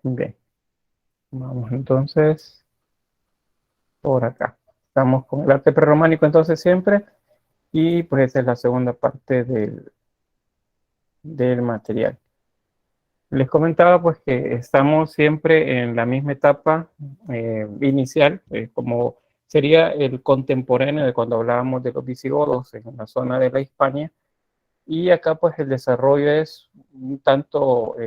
Bien, vamos entonces por acá. Estamos con el arte prerrománico entonces siempre y pues esa es la segunda parte del material. Les comentaba pues que estamos siempre en la misma etapa inicial, como sería el contemporáneo de cuando hablábamos de los visigodos en la zona de la Hispania, y acá pues el desarrollo es un tanto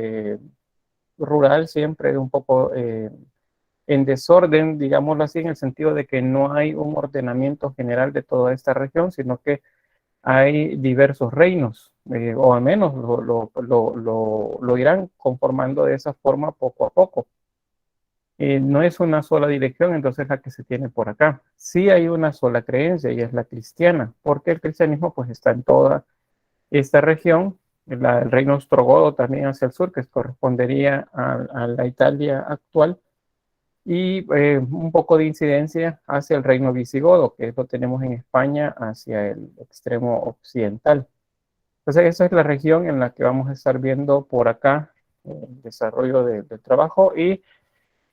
rural siempre, un poco en desorden, digámoslo así, en el sentido de que no hay un ordenamiento general de toda esta región, sino que hay diversos reinos, o al menos lo irán conformando de esa forma poco a poco. No es una sola dirección, entonces la que se tiene por acá. Sí hay una sola creencia y es la cristiana, porque el cristianismo pues está en toda esta región, el reino ostrogodo también hacia el sur, que correspondería a la Italia actual, y un poco de incidencia hacia el reino visigodo, que lo tenemos en España hacia el extremo occidental. Entonces, esa es la región en la que vamos a estar viendo por acá el desarrollo del trabajo y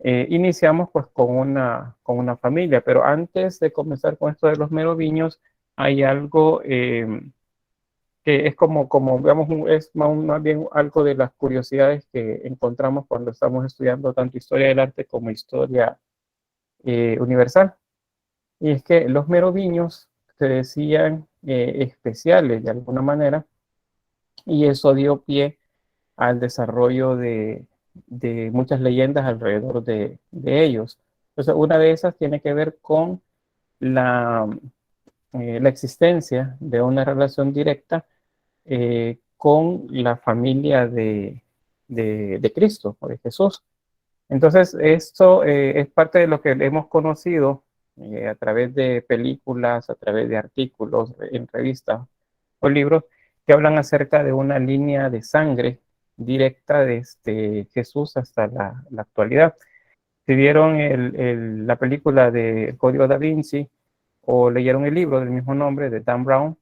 iniciamos pues con una familia, pero antes de comenzar con esto de los merovingios, hay algo que es como digamos, es más bien algo de las curiosidades que encontramos cuando estamos estudiando tanto historia del arte como historia universal. Y es que los merovingios se decían especiales de alguna manera, y eso dio pie al desarrollo de muchas leyendas alrededor de ellos. Entonces, una de esas tiene que ver con la, la existencia de una relación directa con la familia de Cristo o de Jesús. Entonces, esto es parte de lo que hemos conocido a través de películas, a través de artículos en revistas o libros que hablan acerca de una línea de sangre directa desde Jesús hasta la actualidad. Si vieron la película de El Código Da Vinci o leyeron el libro del mismo nombre de Dan Brown,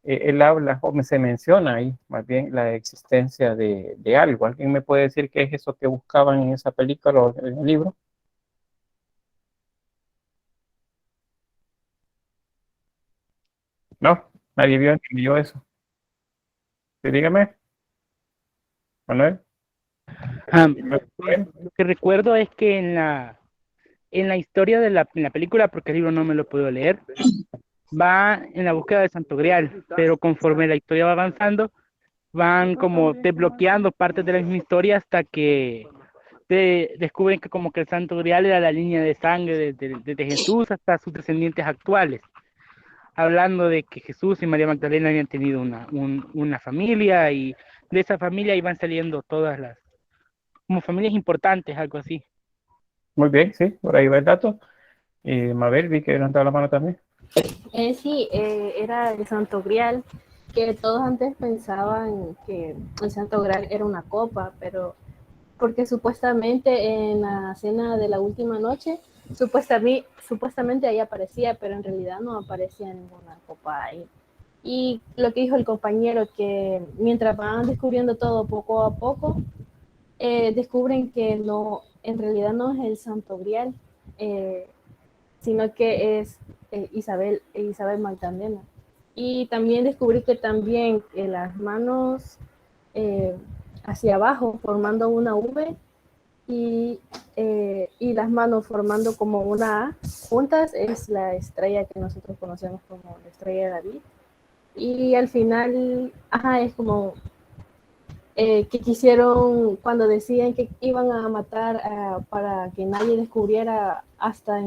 él habla, o se menciona ahí más bien la existencia de algo. ¿Alguien me puede decir qué es eso que buscaban en esa película o en el libro? No, nadie vio ni yo eso. Sí, dígame, Manuel. Pues lo que recuerdo es que en la historia de en la película, porque el libro no me lo puedo leer, va en la búsqueda del Santo Grial, pero conforme la historia va avanzando, van como desbloqueando partes de la misma historia hasta que descubren que como que el Santo Grial era la línea de sangre desde Jesús hasta sus descendientes actuales, hablando de que Jesús y María Magdalena habían tenido una familia y de esa familia iban saliendo todas como familias importantes, algo así. Muy bien, sí, por ahí va el dato. Y Mabel, vi que levantaba la mano también. Sí, era el Santo Grial, que todos antes pensaban que el Santo Grial era una copa, pero porque supuestamente en la cena de la última noche, supuestamente ahí aparecía, pero en realidad no aparecía ninguna copa ahí. Y lo que dijo el compañero, que mientras van descubriendo todo poco a poco, descubren que no, en realidad no es el Santo Grial, eh, sino que es Isabel Magdalena. Y también descubrí que también las manos eh, hacia abajo formando una V y las manos formando como una A juntas es la estrella que nosotros conocemos como la estrella de David. Y al final, ajá, es como que quisieron, cuando decían que iban a matar para que nadie descubriera hasta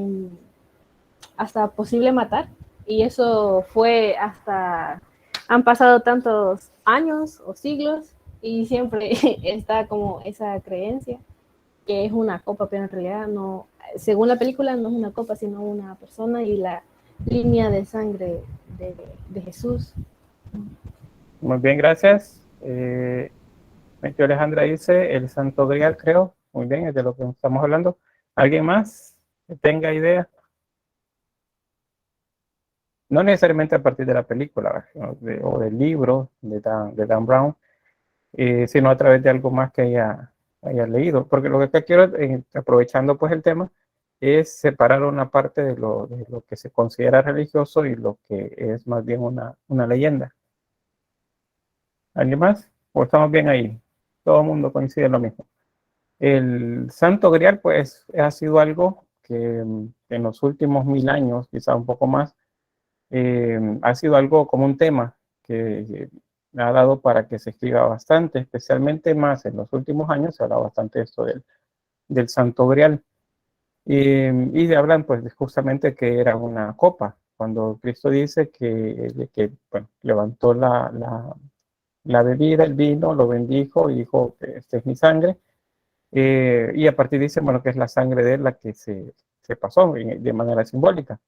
posible matar. Y eso fue hasta, han pasado tantos años o siglos y siempre está como esa creencia que es una copa, pero en realidad no, según la película no es una copa, sino una persona y la línea de sangre de Jesús. Muy bien, gracias. Yo Alejandra dice el Santo Grial, creo. Muy bien, es de lo que estamos hablando. ¿Alguien más que tenga idea? No necesariamente a partir de la película o del libro de Dan Brown, sino a través de algo más que haya. hayas leído, porque lo que acá quiero, aprovechando pues el tema, es separar una parte de lo que se considera religioso y lo que es más bien una leyenda. ¿Alguien más? ¿O estamos bien ahí? Todo el mundo coincide en lo mismo. El Santo Grial, pues, ha sido algo que en los últimos 1000 años, quizá un poco más, ha sido algo como un tema que ha dado para que se escriba bastante, especialmente más en los últimos años, se habla bastante de esto del Santo Grial. Y se hablan, pues, justamente que era una copa. Cuando Cristo dice que bueno, levantó la bebida, el vino, lo bendijo y dijo que esta es mi sangre. Y a partir dice, bueno, que es la sangre de él la que se pasó de manera simbólica.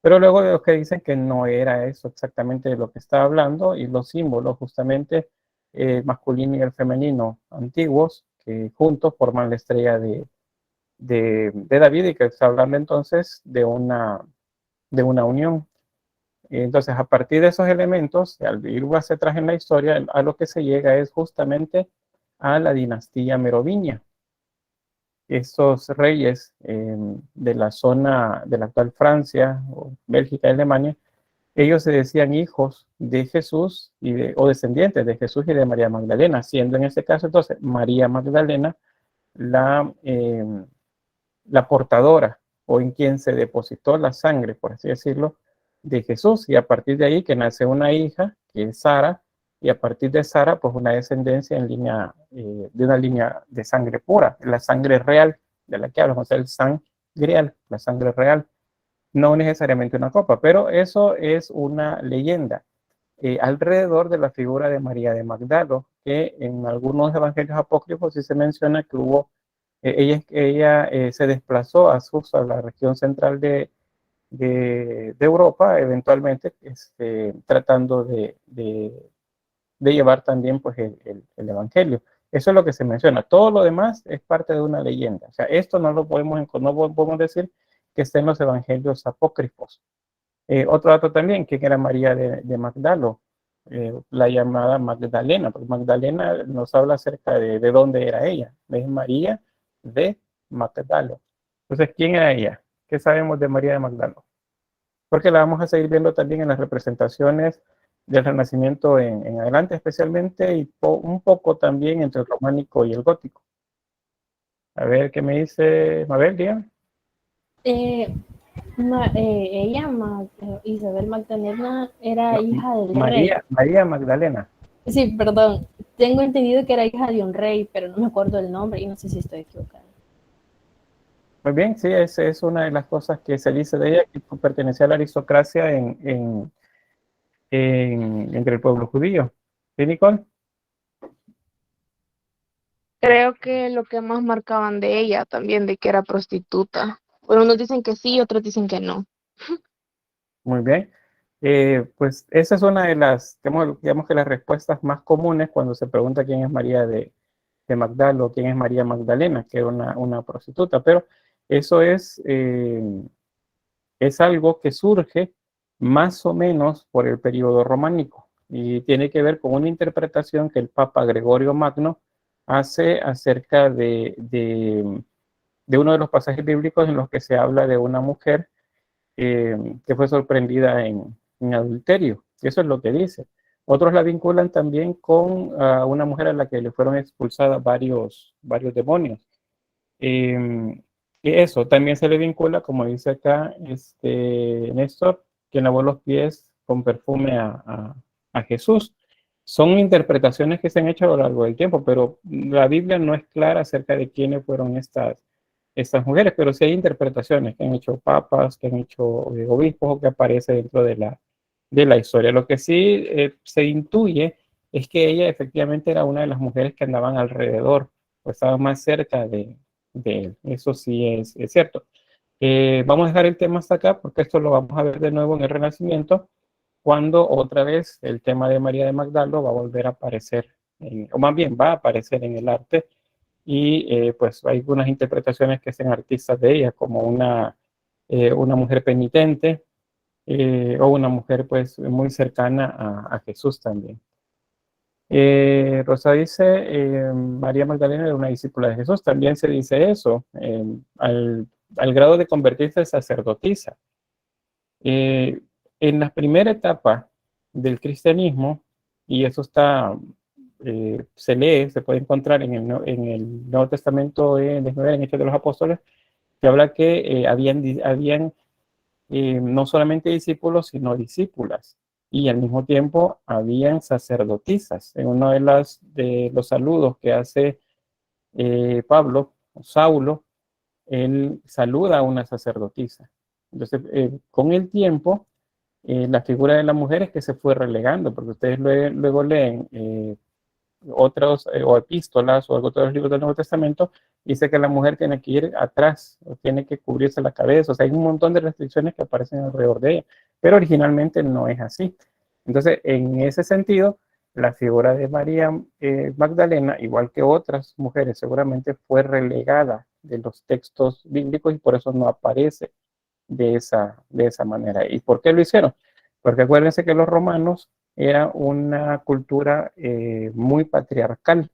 Pero luego de los que dicen que no era eso exactamente de lo que estaba hablando y los símbolos justamente el masculino y el femenino antiguos que juntos forman la estrella de David y que está hablando entonces de una unión. Entonces, a partir de esos elementos, al ir hacia atrás en la historia, a lo que se llega es justamente a la dinastía merovingia. Estos reyes de la zona de la actual Francia, o Bélgica y Alemania, ellos se decían hijos de Jesús o descendientes de Jesús y de María Magdalena, siendo en este caso entonces María Magdalena la portadora o en quien se depositó la sangre, por así decirlo, de Jesús. Y a partir de ahí que nace una hija, que es Sara, y a partir de Sara, pues una descendencia en línea, de una línea de sangre pura, la sangre real de la que hablamos, el sangreal, la sangre real, no necesariamente una copa, pero eso es una leyenda alrededor de la figura de María de Magdalo, que en algunos evangelios apócrifos sí se menciona que ella se desplazó justo a la región central de Europa, eventualmente tratando de llevar también pues, el evangelio. Eso es lo que se menciona. Todo lo demás es parte de una leyenda. O sea, esto no podemos decir que esté en los evangelios apócrifos. Otro dato también, ¿quién era María de Magdalo? La llamada Magdalena, porque Magdalena nos habla acerca de dónde era ella. Es María de Magdalo. Entonces, ¿quién era ella? ¿Qué sabemos de María de Magdalo? Porque la vamos a seguir viendo también en las representaciones del Renacimiento en adelante, especialmente, y un poco también entre el románico y el gótico. A ver, ¿qué me dice Mabel, dígame? Isabel Magdalena, era No, hija del rey. María Magdalena. Sí, perdón. Tengo entendido que era hija de un rey, pero no me acuerdo el nombre y no sé si estoy equivocada. Muy bien, sí, esa es una de las cosas que se dice de ella, que pertenecía a la aristocracia entre el pueblo judío. ¿Sí, Nicole? Creo que lo que más marcaban de ella también, de que era prostituta. Bueno, unos dicen que sí, otros dicen que no. Muy bien. Pues esa es una de las, digamos que las respuestas más comunes cuando se pregunta quién es María de Magdalo o quién es María Magdalena, que era una prostituta, pero eso es algo que surge más o menos por el periodo románico y tiene que ver con una interpretación que el Papa Gregorio Magno hace acerca de uno de los pasajes bíblicos en los que se habla de una mujer que fue sorprendida en adulterio. Eso es lo que dice. Otros la vinculan también con una mujer a la que le fueron expulsadas varios demonios. Y eso también se le vincula, como dice acá Néstor, quien lavó los pies con perfume a Jesús. Son interpretaciones que se han hecho a lo largo del tiempo, pero la Biblia no es clara acerca de quiénes fueron estas mujeres, pero sí hay interpretaciones que han hecho papas, que han hecho obispos o que aparece dentro de la historia. Lo que sí se intuye es que ella efectivamente era una de las mujeres que andaban alrededor, o estaba más cerca de él. Eso sí es cierto. Vamos a dejar el tema hasta acá porque esto lo vamos a ver de nuevo en el Renacimiento, cuando otra vez el tema de María de Magdalo va a volver a aparecer, o más bien va a aparecer en el arte, y pues hay algunas interpretaciones que hacen artistas de ella, como una mujer penitente, o una mujer pues muy cercana a Jesús también. Rosa dice, María Magdalena era una discípula de Jesús. También se dice eso, al grado de convertirse en sacerdotisa. En la primera etapa del cristianismo, y eso está, se lee, se puede encontrar en el Nuevo Testamento, en Hechos de los Apóstoles, que habla que habían no solamente discípulos, sino discípulas. Y al mismo tiempo habían sacerdotisas. En uno de los saludos que hace Pablo, o Saulo, él saluda a una sacerdotisa. Entonces, con el tiempo, la figura de la mujer es que se fue relegando, porque ustedes luego leen otros o epístolas o otros libros del Nuevo Testamento, dice que la mujer tiene que ir atrás, o tiene que cubrirse la cabeza, o sea, hay un montón de restricciones que aparecen alrededor de ella, pero originalmente no es así. Entonces, en ese sentido, la figura de María Magdalena, igual que otras mujeres, seguramente fue relegada de los textos bíblicos y por eso no aparece de esa manera. ¿Y por qué lo hicieron? Porque acuérdense que los romanos era una cultura muy patriarcal,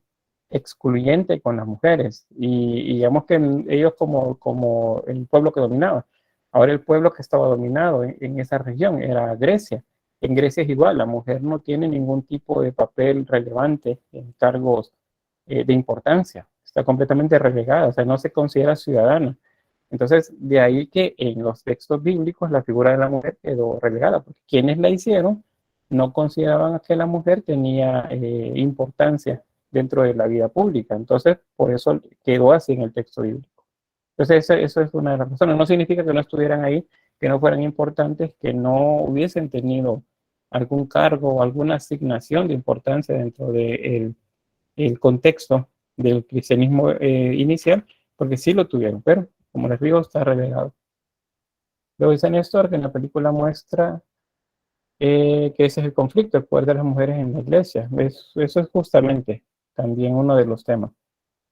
excluyente con las mujeres, y digamos que ellos como el pueblo que dominaba. Ahora el pueblo que estaba dominado en esa región era Grecia. En Grecia es igual, la mujer no tiene ningún tipo de papel relevante en cargos de importancia, está completamente relegada, o sea, no se considera ciudadana. Entonces, de ahí que en los textos bíblicos la figura de la mujer quedó relegada, porque quienes la hicieron no consideraban que la mujer tenía importancia dentro de la vida pública. Entonces, por eso quedó así en el texto bíblico. Entonces, eso es una de las razones. No significa que no estuvieran ahí, que no fueran importantes, que no hubiesen tenido algún cargo o alguna asignación de importancia dentro del el contexto del cristianismo inicial, porque sí lo tuvieron, pero como les digo, está relegado. Luego dice Néstor que en la película muestra que ese es el conflicto, el poder de las mujeres en la iglesia. Eso es justamente también uno de los temas.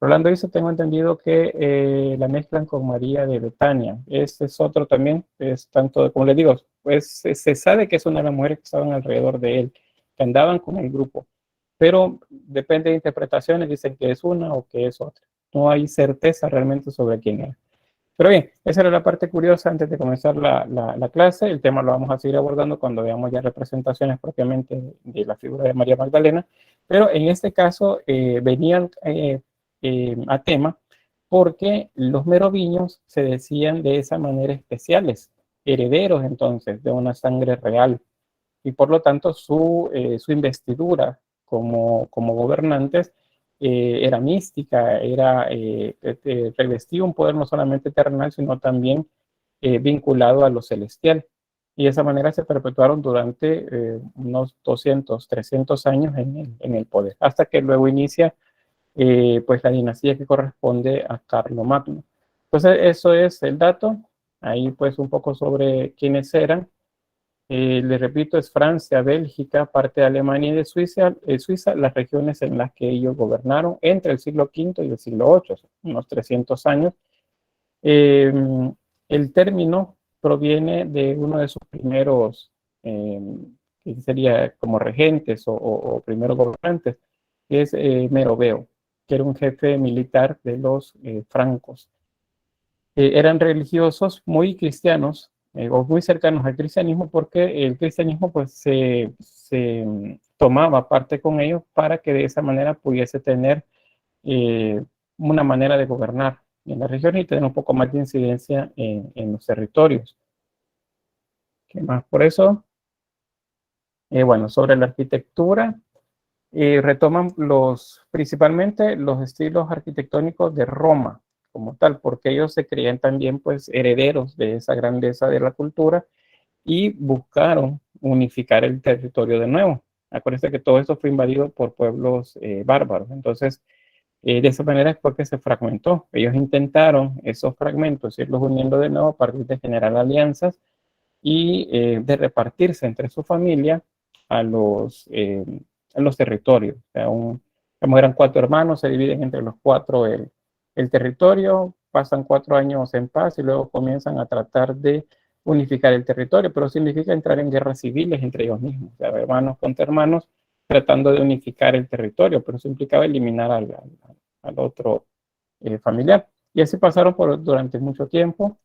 Rolando dice, tengo entendido que la mezclan con María de Betania. Ese es otro también, es tanto, como les digo, pues se sabe que es una de las mujeres que estaban alrededor de él, que andaban con el grupo, pero depende de interpretaciones, dicen que es una o que es otra. No hay certeza realmente sobre quién es. Pero bien, esa era la parte curiosa antes de comenzar la clase. El tema lo vamos a seguir abordando cuando veamos ya representaciones propiamente de la figura de María Magdalena. Pero en este caso venían a tema porque los merovingios se decían de esa manera especiales, herederos entonces de una sangre real. Y por lo tanto su investidura como gobernantes era mística, revestía un poder no solamente terrenal, sino también vinculado a lo celestial. Y de esa manera se perpetuaron durante unos 200, 300 años en el poder, hasta que luego inicia pues la dinastía que corresponde a Carlomagno. Entonces, eso es el dato. Ahí pues un poco sobre quiénes eran. Les repito, es Francia, Bélgica, parte de Alemania y de Suiza, las regiones en las que ellos gobernaron entre el siglo V y el siglo VIII, unos 300 años. El término proviene de uno de sus primeros, que sería como regentes o primeros gobernantes, que es Meroveo, que era un jefe militar de los francos. Eran religiosos muy cristianos, o muy cercanos al cristianismo, porque el cristianismo pues se tomaba parte con ellos para que de esa manera pudiese tener una manera de gobernar en la región y tener un poco más de incidencia en los territorios. ¿Qué más? Por eso, bueno, sobre la arquitectura, retoman principalmente los estilos arquitectónicos de Roma como tal, porque ellos se creían también pues herederos de esa grandeza de la cultura y buscaron unificar el territorio de nuevo. Acuérdense que todo esto fue invadido por pueblos bárbaros, entonces de esa manera es porque se fragmentó. Ellos intentaron esos fragmentos irlos uniendo de nuevo a partir de generar alianzas y de repartirse entre su familia a los territorios. O sea, como eran 4 hermanos, se dividen entre los 4 el territorio, pasan 4 años en paz y luego comienzan a tratar de unificar el territorio, pero significa entrar en guerras civiles entre ellos mismos, o sea, hermanos contra hermanos, tratando de unificar el territorio, pero eso implicaba eliminar al otro familiar. Y así pasaron durante mucho tiempo,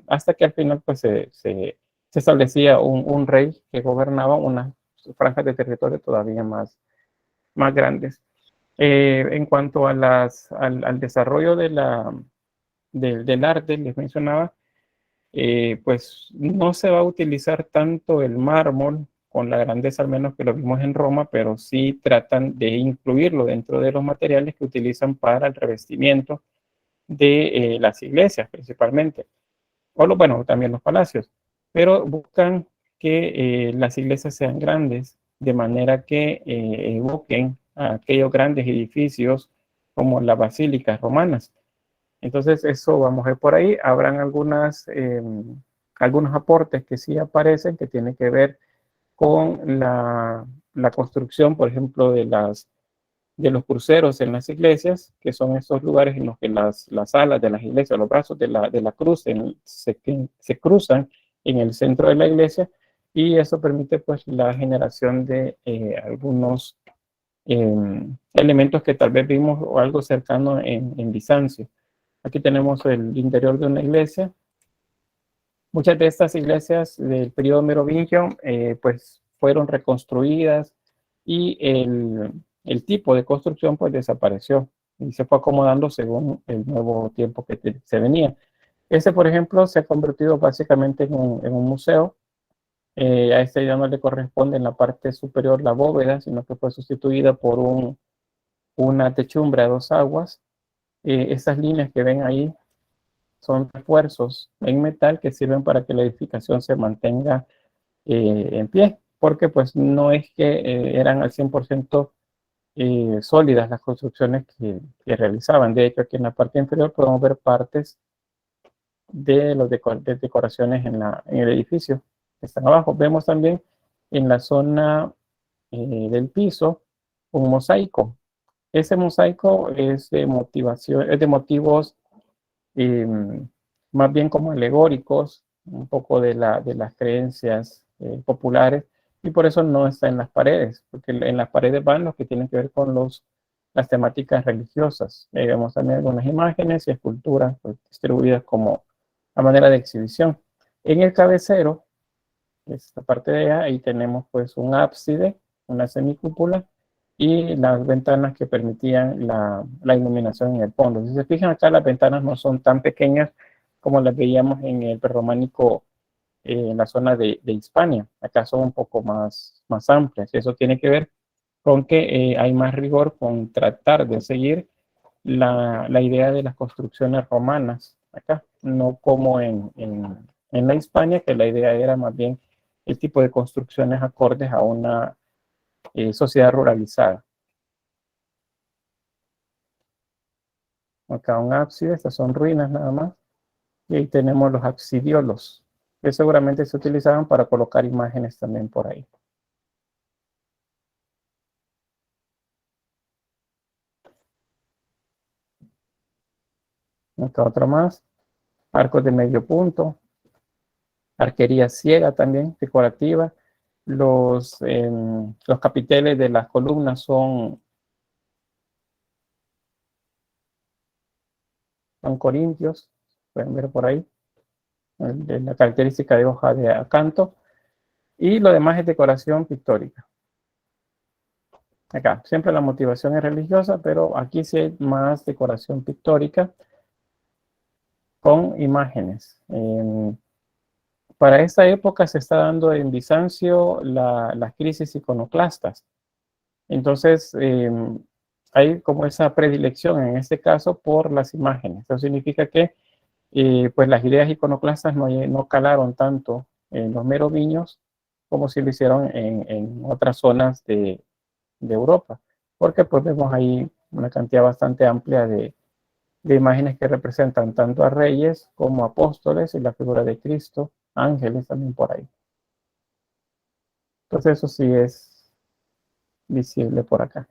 hasta que al final pues se establecía un rey que gobernaba unas franjas de territorio todavía más grandes. En cuanto a al desarrollo del arte, les mencionaba, pues no se va a utilizar tanto el mármol con la grandeza, al menos que lo vimos en Roma, pero sí tratan de incluirlo dentro de los materiales que utilizan para el revestimiento de las iglesias principalmente, bueno, también los palacios, pero buscan que las iglesias sean grandes, de manera que evoquen a aquellos grandes edificios como las basílicas romanas. Entonces, eso vamos a ver por ahí. Habrán algunos aportes que sí aparecen, que tienen que ver con la construcción, por ejemplo, de los cruceros en las iglesias, que son esos lugares en los que las alas de las iglesias, los brazos de la cruz se cruzan en el centro de la iglesia, y eso permite pues la generación de algunos elementos que tal vez vimos o algo cercano en Bizancio. Aquí tenemos el interior de una iglesia. Muchas de estas iglesias del periodo merovingio pues fueron reconstruidas, y el tipo de construcción pues desapareció y se fue acomodando según el nuevo tiempo que se venía. Este, por ejemplo, se ha convertido básicamente en un museo. A este ya no le corresponde en la parte superior la bóveda, sino que fue sustituida por una techumbre a dos aguas. Estas líneas que ven ahí son refuerzos en metal que sirven para que la edificación se mantenga en pie, porque pues no es que eran al 100% sólidas las construcciones que realizaban. De hecho, aquí en la parte inferior podemos ver partes de las decoraciones en el edificio que están abajo. Vemos también en la zona del piso un mosaico. Ese mosaico es de motivación, es de motivos eh, más bien como alegóricos, un poco de las creencias populares, y por eso no está en las paredes, porque en las paredes van los que tienen que ver con las temáticas religiosas. Vemos también algunas imágenes y esculturas pues, distribuidas como a manera de exhibición. En el cabecero, esta parte de ahí tenemos pues un ábside, una semicúpula, y las ventanas que permitían la iluminación en el fondo. Si se fijan acá, las ventanas no son tan pequeñas como las veíamos en el prerrománico en la zona de Hispania. Acá son un poco más amplias, y eso tiene que ver con que hay más rigor con tratar de seguir la idea de las construcciones romanas acá, no como en la Hispania, que la idea era más bien el tipo de construcciones acordes a una sociedad ruralizada. Acá un ábside, estas son ruinas nada más, y ahí tenemos los absidiolos, que seguramente se utilizaban para colocar imágenes también por ahí. Acá otro más, arcos de medio punto, arquería ciega también, decorativa. Los capiteles de las columnas son corintios, pueden ver por ahí, la característica de hoja de acanto, y lo demás es decoración pictórica. Acá, siempre la motivación es religiosa, pero aquí sí hay más decoración pictórica con imágenes. Para esta época se está dando en Bizancio las crisis iconoclastas. Entonces, hay como esa predilección en este caso por las imágenes. Eso significa que pues las ideas iconoclastas no calaron tanto en los merovingios como si lo hicieron en otras zonas de Europa, porque pues vemos ahí una cantidad bastante amplia de imágenes que representan tanto a reyes como apóstoles y la figura de Cristo, ángeles también por ahí. Entonces eso sí es visible por acá.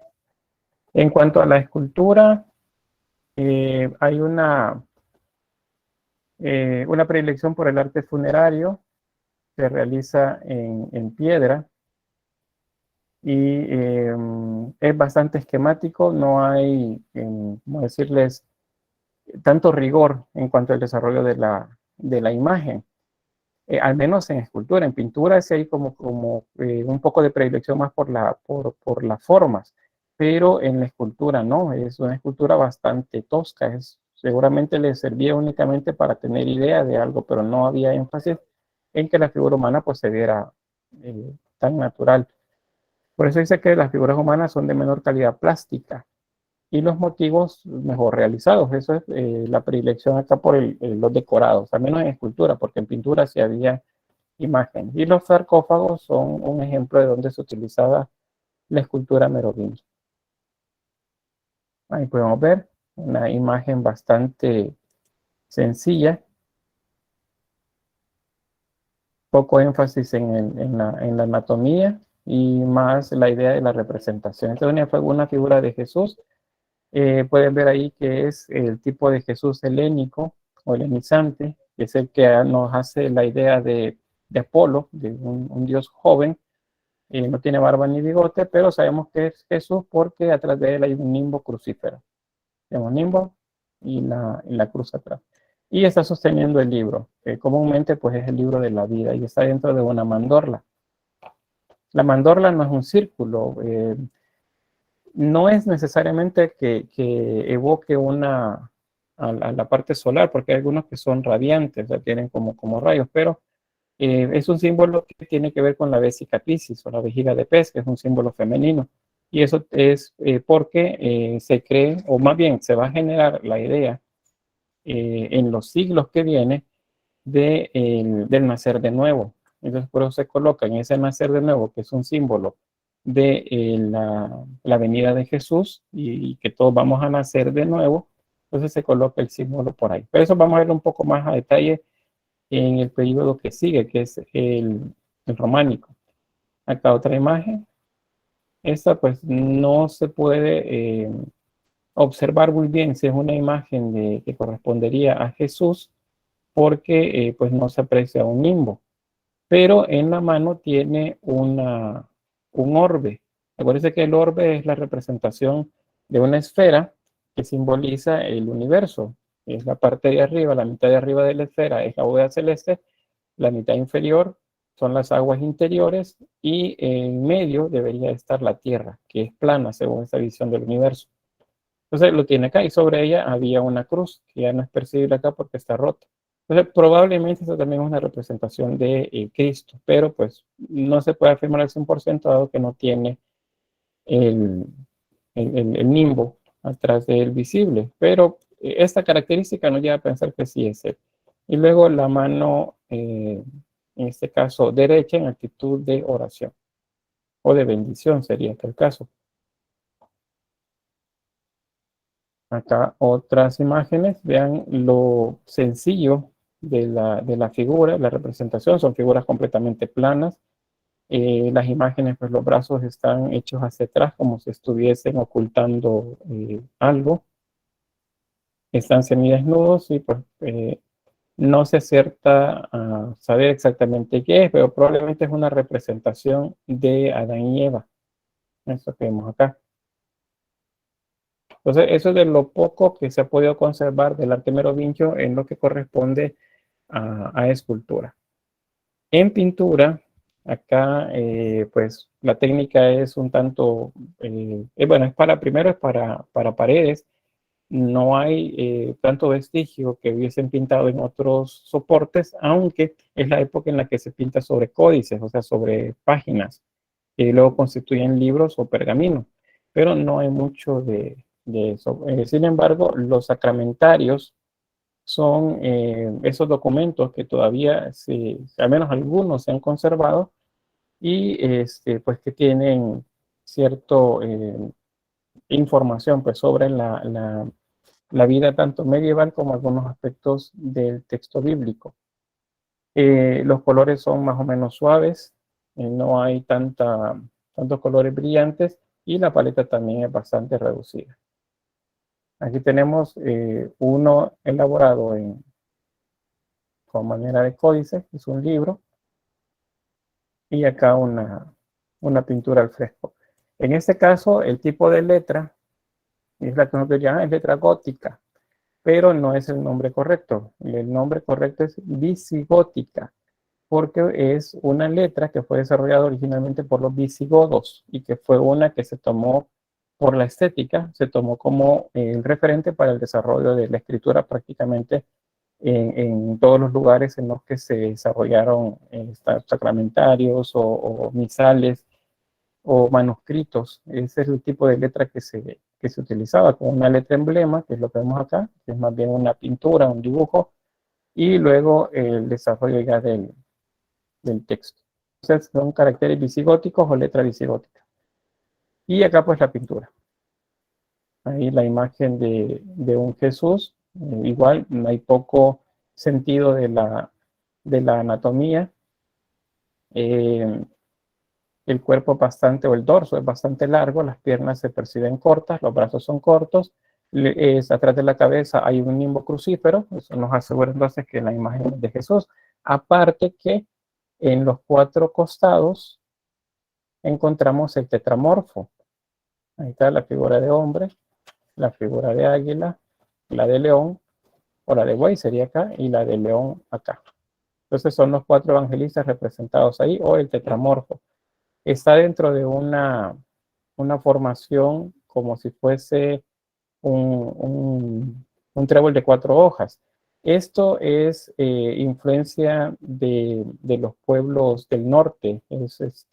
En cuanto a la escultura, hay una predilección por el arte funerario. Se realiza en piedra. y es bastante esquemático, no hay, ¿cómo decirles?, tanto rigor en cuanto al desarrollo de la imagen. Al menos en escultura. En pintura sí hay como un poco de predilección más por las formas, pero en la escultura no, es una escultura bastante tosca, seguramente le servía únicamente para tener idea de algo, pero no había énfasis en que la figura humana pues se viera tan natural. Por eso dice que las figuras humanas son de menor calidad plástica y los motivos mejor realizados. Eso es la predilección acá por los decorados, al menos en escultura, porque en pintura sí había imagen. Y los sarcófagos son un ejemplo de donde se utilizaba la escultura merovingia. Ahí podemos ver una imagen bastante sencilla, poco énfasis en la anatomía y más la idea de la representación. Esta fue una figura de Jesús. Pueden ver ahí que es el tipo de Jesús helénico o helenizante, que es el que nos hace la idea de Apolo, de un dios joven. No tiene barba ni bigote, pero sabemos que es Jesús porque atrás de él hay un nimbo crucífero. Tenemos nimbo y la cruz atrás. Y está sosteniendo el libro, que comúnmente pues es el libro de la vida y está dentro de una mandorla. La mandorla no es un círculo, no es necesariamente que evoque a la parte solar, porque hay algunos que son radiantes, o sea, tienen como rayos, pero es un símbolo que tiene que ver con la vesica piscis o la vejiga de pez, que es un símbolo femenino. Y eso es porque se cree, o más bien se va a generar la idea en los siglos que vienen del nacer de nuevo. Entonces, por eso se coloca en ese nacer de nuevo, que es un símbolo de la venida de Jesús y que todos vamos a nacer de nuevo. Entonces se coloca el símbolo por ahí. Pero eso vamos a verlo un poco más a detalle en el periodo que sigue, que es el románico. Acá otra imagen. Esta pues no se puede observar muy bien si es una imagen que correspondería a Jesús, porque pues no se aprecia un nimbo. Pero en la mano tiene un orbe. Acuérdense que el orbe es la representación de una esfera que simboliza el universo. Es la parte de arriba, la mitad de arriba de la esfera es la bóveda celeste, la mitad inferior son las aguas interiores y en medio debería estar la Tierra, que es plana según esta visión del universo. Entonces lo tiene acá y sobre ella había una cruz que ya no es percibible acá porque está rota. Entonces probablemente eso también es una representación de Cristo, pero pues no se puede afirmar al 100% dado que no tiene el, el nimbo atrás del visible, pero esta característica nos lleva a pensar que sí es él. Y luego la mano, en este caso derecha, en actitud de oración o de bendición sería este el caso. Acá otras imágenes, vean lo sencillo de la figura, la representación, son figuras completamente planas. Las imágenes, pues los brazos están hechos hacia atrás como si estuviesen ocultando algo. Están semidesnudos y pues no se acerta a saber exactamente qué es, pero probablemente es una representación de Adán y Eva. Eso que vemos acá. Entonces, eso es de lo poco que se ha podido conservar del arte merovingio en lo que corresponde a escultura. En pintura, acá, pues la técnica es un tanto, bueno, primero es para paredes. No hay tanto vestigio que hubiesen pintado en otros soportes, aunque es la época en la que se pinta sobre códices, o sea, sobre páginas, que luego constituyen libros o pergaminos, pero no hay mucho de eso. Sin embargo, los sacramentarios son esos documentos que todavía, al menos algunos se han conservado y pues que tienen cierta información pues, sobre la vida tanto medieval como algunos aspectos del texto bíblico. Los colores son más o menos suaves, no hay tantos colores brillantes y la paleta también es bastante reducida. Aquí tenemos uno elaborado con manera de códice, es un libro, y acá una una pintura al fresco. En este caso, el tipo de letra es la que nosotros llamamos letra gótica, pero no es el nombre correcto. El nombre correcto es visigótica, porque es una letra que fue desarrollada originalmente por los visigodos y que fue una que se tomó por la estética, se tomó como el referente para el desarrollo de la escritura prácticamente en todos los lugares en los que se desarrollaron sacramentarios o misales o manuscritos. Ese es el tipo de letra que se utilizaba, con una letra emblema, que es lo que vemos acá, que es más bien una pintura, un dibujo, y luego el desarrollo ya del texto. Entonces son caracteres visigóticos o letra visigótica. Y acá pues la pintura. Ahí la imagen de un Jesús, igual no hay poco sentido de la anatomía. El cuerpo bastante, o el dorso es bastante largo, las piernas se perciben cortas, los brazos son cortos, atrás de la cabeza hay un nimbo crucífero, eso nos asegura entonces que la imagen es de Jesús. Aparte que en los cuatro costados encontramos el tetramorfo. Ahí está la figura de hombre, la figura de águila, la de león, o la de buey sería acá, y la de león acá. Entonces son los cuatro evangelistas representados ahí, o el tetramorfo. Está dentro de una formación como si fuese un trébol de cuatro hojas. Esto es influencia de los pueblos del norte, es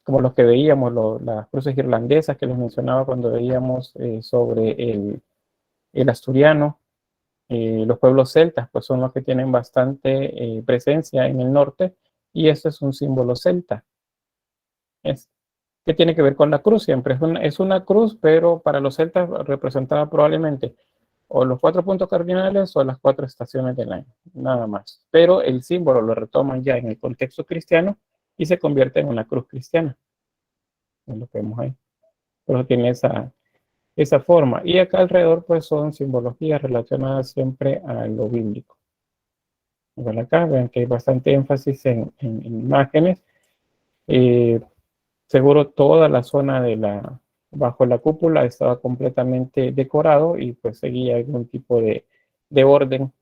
como los que veíamos, las cruces irlandesas que les mencionaba cuando veíamos sobre el asturiano. Los pueblos celtas pues son los que tienen bastante presencia en el norte, y esto es un símbolo celta. ¿Qué tiene que ver con la cruz? Siempre es una cruz, pero para los celtas representaba probablemente o los cuatro puntos cardinales o las cuatro estaciones del año, nada más. Pero el símbolo lo retoman ya en el contexto cristiano y se convierte en una cruz cristiana. Es lo que vemos ahí. Pero tiene esa forma. Y acá alrededor pues son simbologías relacionadas siempre a lo bíblico. Igual acá ven que hay bastante énfasis en imágenes. Seguro toda la zona bajo la cúpula estaba completamente decorado y pues seguía algún tipo de orden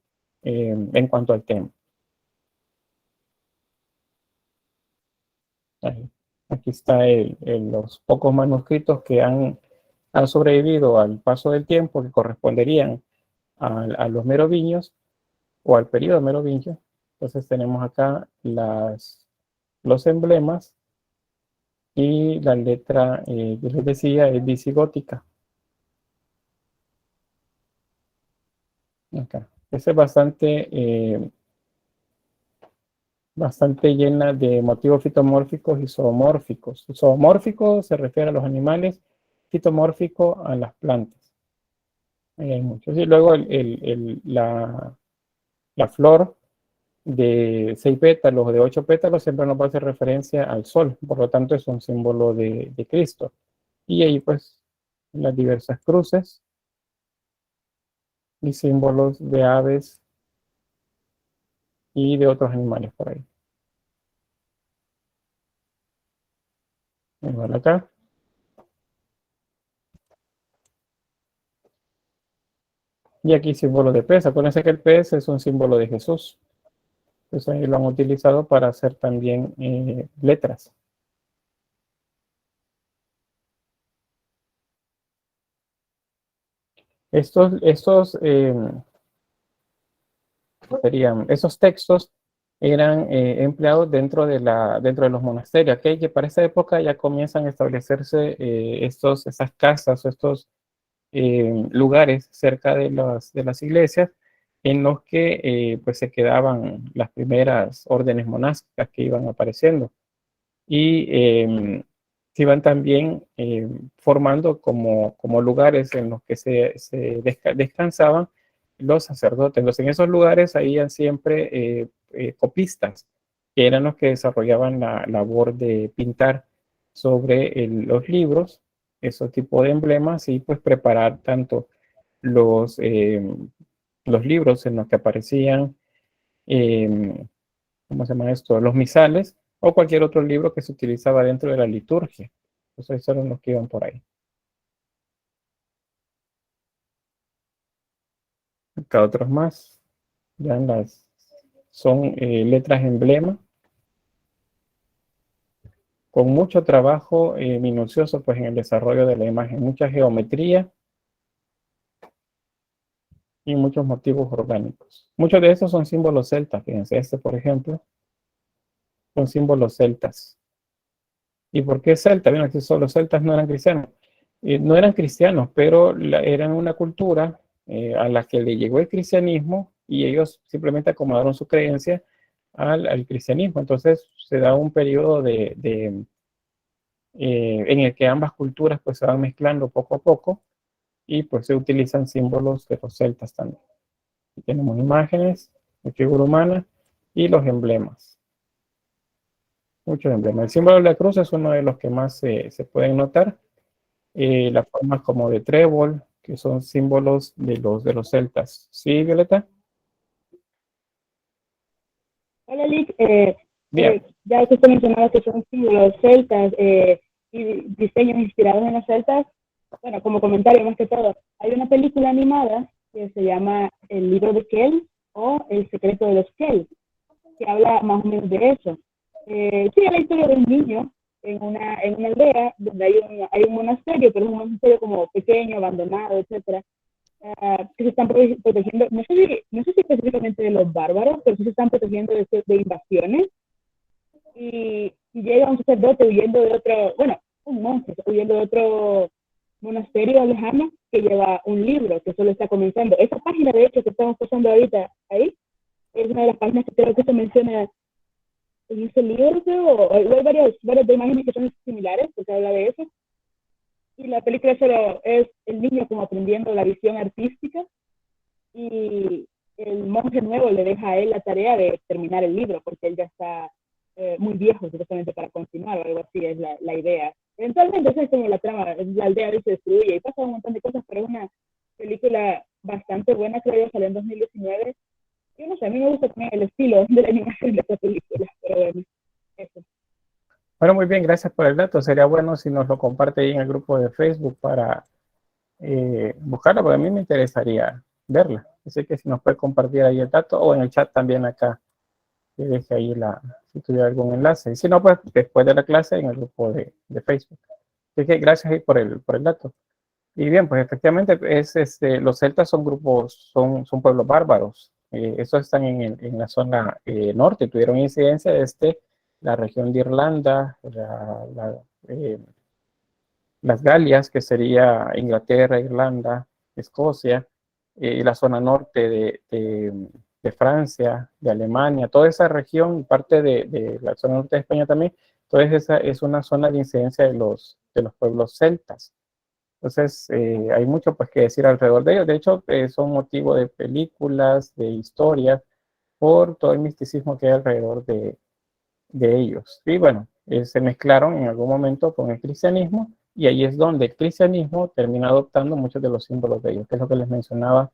en cuanto al tema. Ahí. Aquí está los pocos manuscritos que han sobrevivido al paso del tiempo, que corresponderían a los merovingios o al periodo merovingio. Entonces tenemos acá los emblemas y la letra, que les decía, es visigótica. Acá. Esa es bastante llena de motivos fitomórficos y zoomórficos. Zoomórfico se refiere a los animales, fitomórfico a las plantas. Ahí hay muchos. Y luego la flor de 6 pétalos o de 8 pétalos siempre nos va a hacer referencia al sol, por lo tanto es un símbolo de Cristo. Y ahí pues las diversas cruces y símbolos de aves y de otros animales por ahí. Igual acá. Y aquí símbolo de pez. Acuérdense que el pez es un símbolo de Jesús. Entonces ahí lo han utilizado para hacer también letras. Esos textos eran empleados dentro de los monasterios. Aquí que para esa época ya comienzan a establecerse esas casas o estos lugares cerca de las iglesias en los que pues se quedaban las primeras órdenes monásticas que iban apareciendo. Y se iban también formando como lugares en los que se descansaban los sacerdotes. Entonces, en esos lugares habían siempre copistas, que eran los que desarrollaban la labor de pintar sobre los libros, esos tipos de emblemas, y pues preparar tanto los libros en los que aparecían, ¿cómo se llama esto? Los misales, o cualquier otro libro que se utilizaba dentro de la liturgia. Entonces, esos eran los que iban por ahí. Acá otros más, ya son letras emblema, con mucho trabajo minucioso pues en el desarrollo de la imagen, mucha geometría y muchos motivos orgánicos. Muchos de estos son símbolos celtas, fíjense, este por ejemplo, son símbolos celtas. ¿Y por qué celta? Bueno, que los celtas no eran cristianos. No eran cristianos, pero eran una cultura a la que le llegó el cristianismo y ellos simplemente acomodaron su creencia al cristianismo. Entonces se da un periodo en el que ambas culturas pues se van mezclando poco a poco y pues se utilizan símbolos de los celtas también. Aquí tenemos imágenes de figura humana y los emblemas. Muchos emblemas. El símbolo de la cruz es uno de los que más se pueden notar. Las formas como de trébol, que son símbolos de los celtas. ¿Sí, Violeta? Hola, Lick. Bien. Ya que usted mencionaba que son símbolos celtas y diseños inspirados en los celtas, bueno, como comentario más que todo, hay una película animada que se llama El libro de Kell o El secreto de los Kell, que habla más o menos de eso. Sí, es la historia de un niño en una aldea donde hay un monasterio, pero es un monasterio como pequeño, abandonado, etcétera, que se están protegiendo, no sé si específicamente de los bárbaros, pero sí se están protegiendo de invasiones. Y llega un sacerdote huyendo de otro, bueno, un monje huyendo de otro monasterio lejano que lleva un libro que solo está comenzando. Esa página, de hecho, que estamos pasando ahorita ahí, es una de las páginas que creo que se menciona en ese libro, creo, o hay varias de imágenes que son similares, porque habla de eso. Y la película solo es el niño como aprendiendo la visión artística y el monje nuevo le deja a él la tarea de terminar el libro porque él ya está muy viejo supuestamente para continuar o algo así es la idea. Eventualmente esa es como la trama, la aldea se destruye y pasa un montón de cosas, pero es una película bastante buena, creo yo, salió en 2019. Yo no sé, a mí me gusta también el estilo de la animación de esta película, pero bueno, eso. Bueno, muy bien, gracias por el dato. Sería bueno si nos lo comparte ahí en el grupo de Facebook para buscarla, porque a mí me interesaría verla. Así que si nos puede compartir ahí el dato o en el chat también acá, que deje ahí si tuviera algún enlace. Y si no, pues después de la clase en el grupo de Facebook. Así que gracias ahí por el dato. Y bien, pues efectivamente los celtas son grupos, son pueblos bárbaros. Estos están en la zona norte, tuvieron incidencia desde la región de Irlanda, las Galias, que sería Inglaterra, Irlanda, Escocia, y la zona norte de Francia, de Alemania, toda esa región, parte de la zona norte de España también, toda esa es una zona de incidencia de los pueblos celtas. Entonces, hay mucho pues que decir alrededor de ellos. De hecho, son motivo de películas, de historias, por todo el misticismo que hay alrededor de ellos. Y bueno, se mezclaron en algún momento con el cristianismo, y ahí es donde el cristianismo termina adoptando muchos de los símbolos de ellos, que es lo que les mencionaba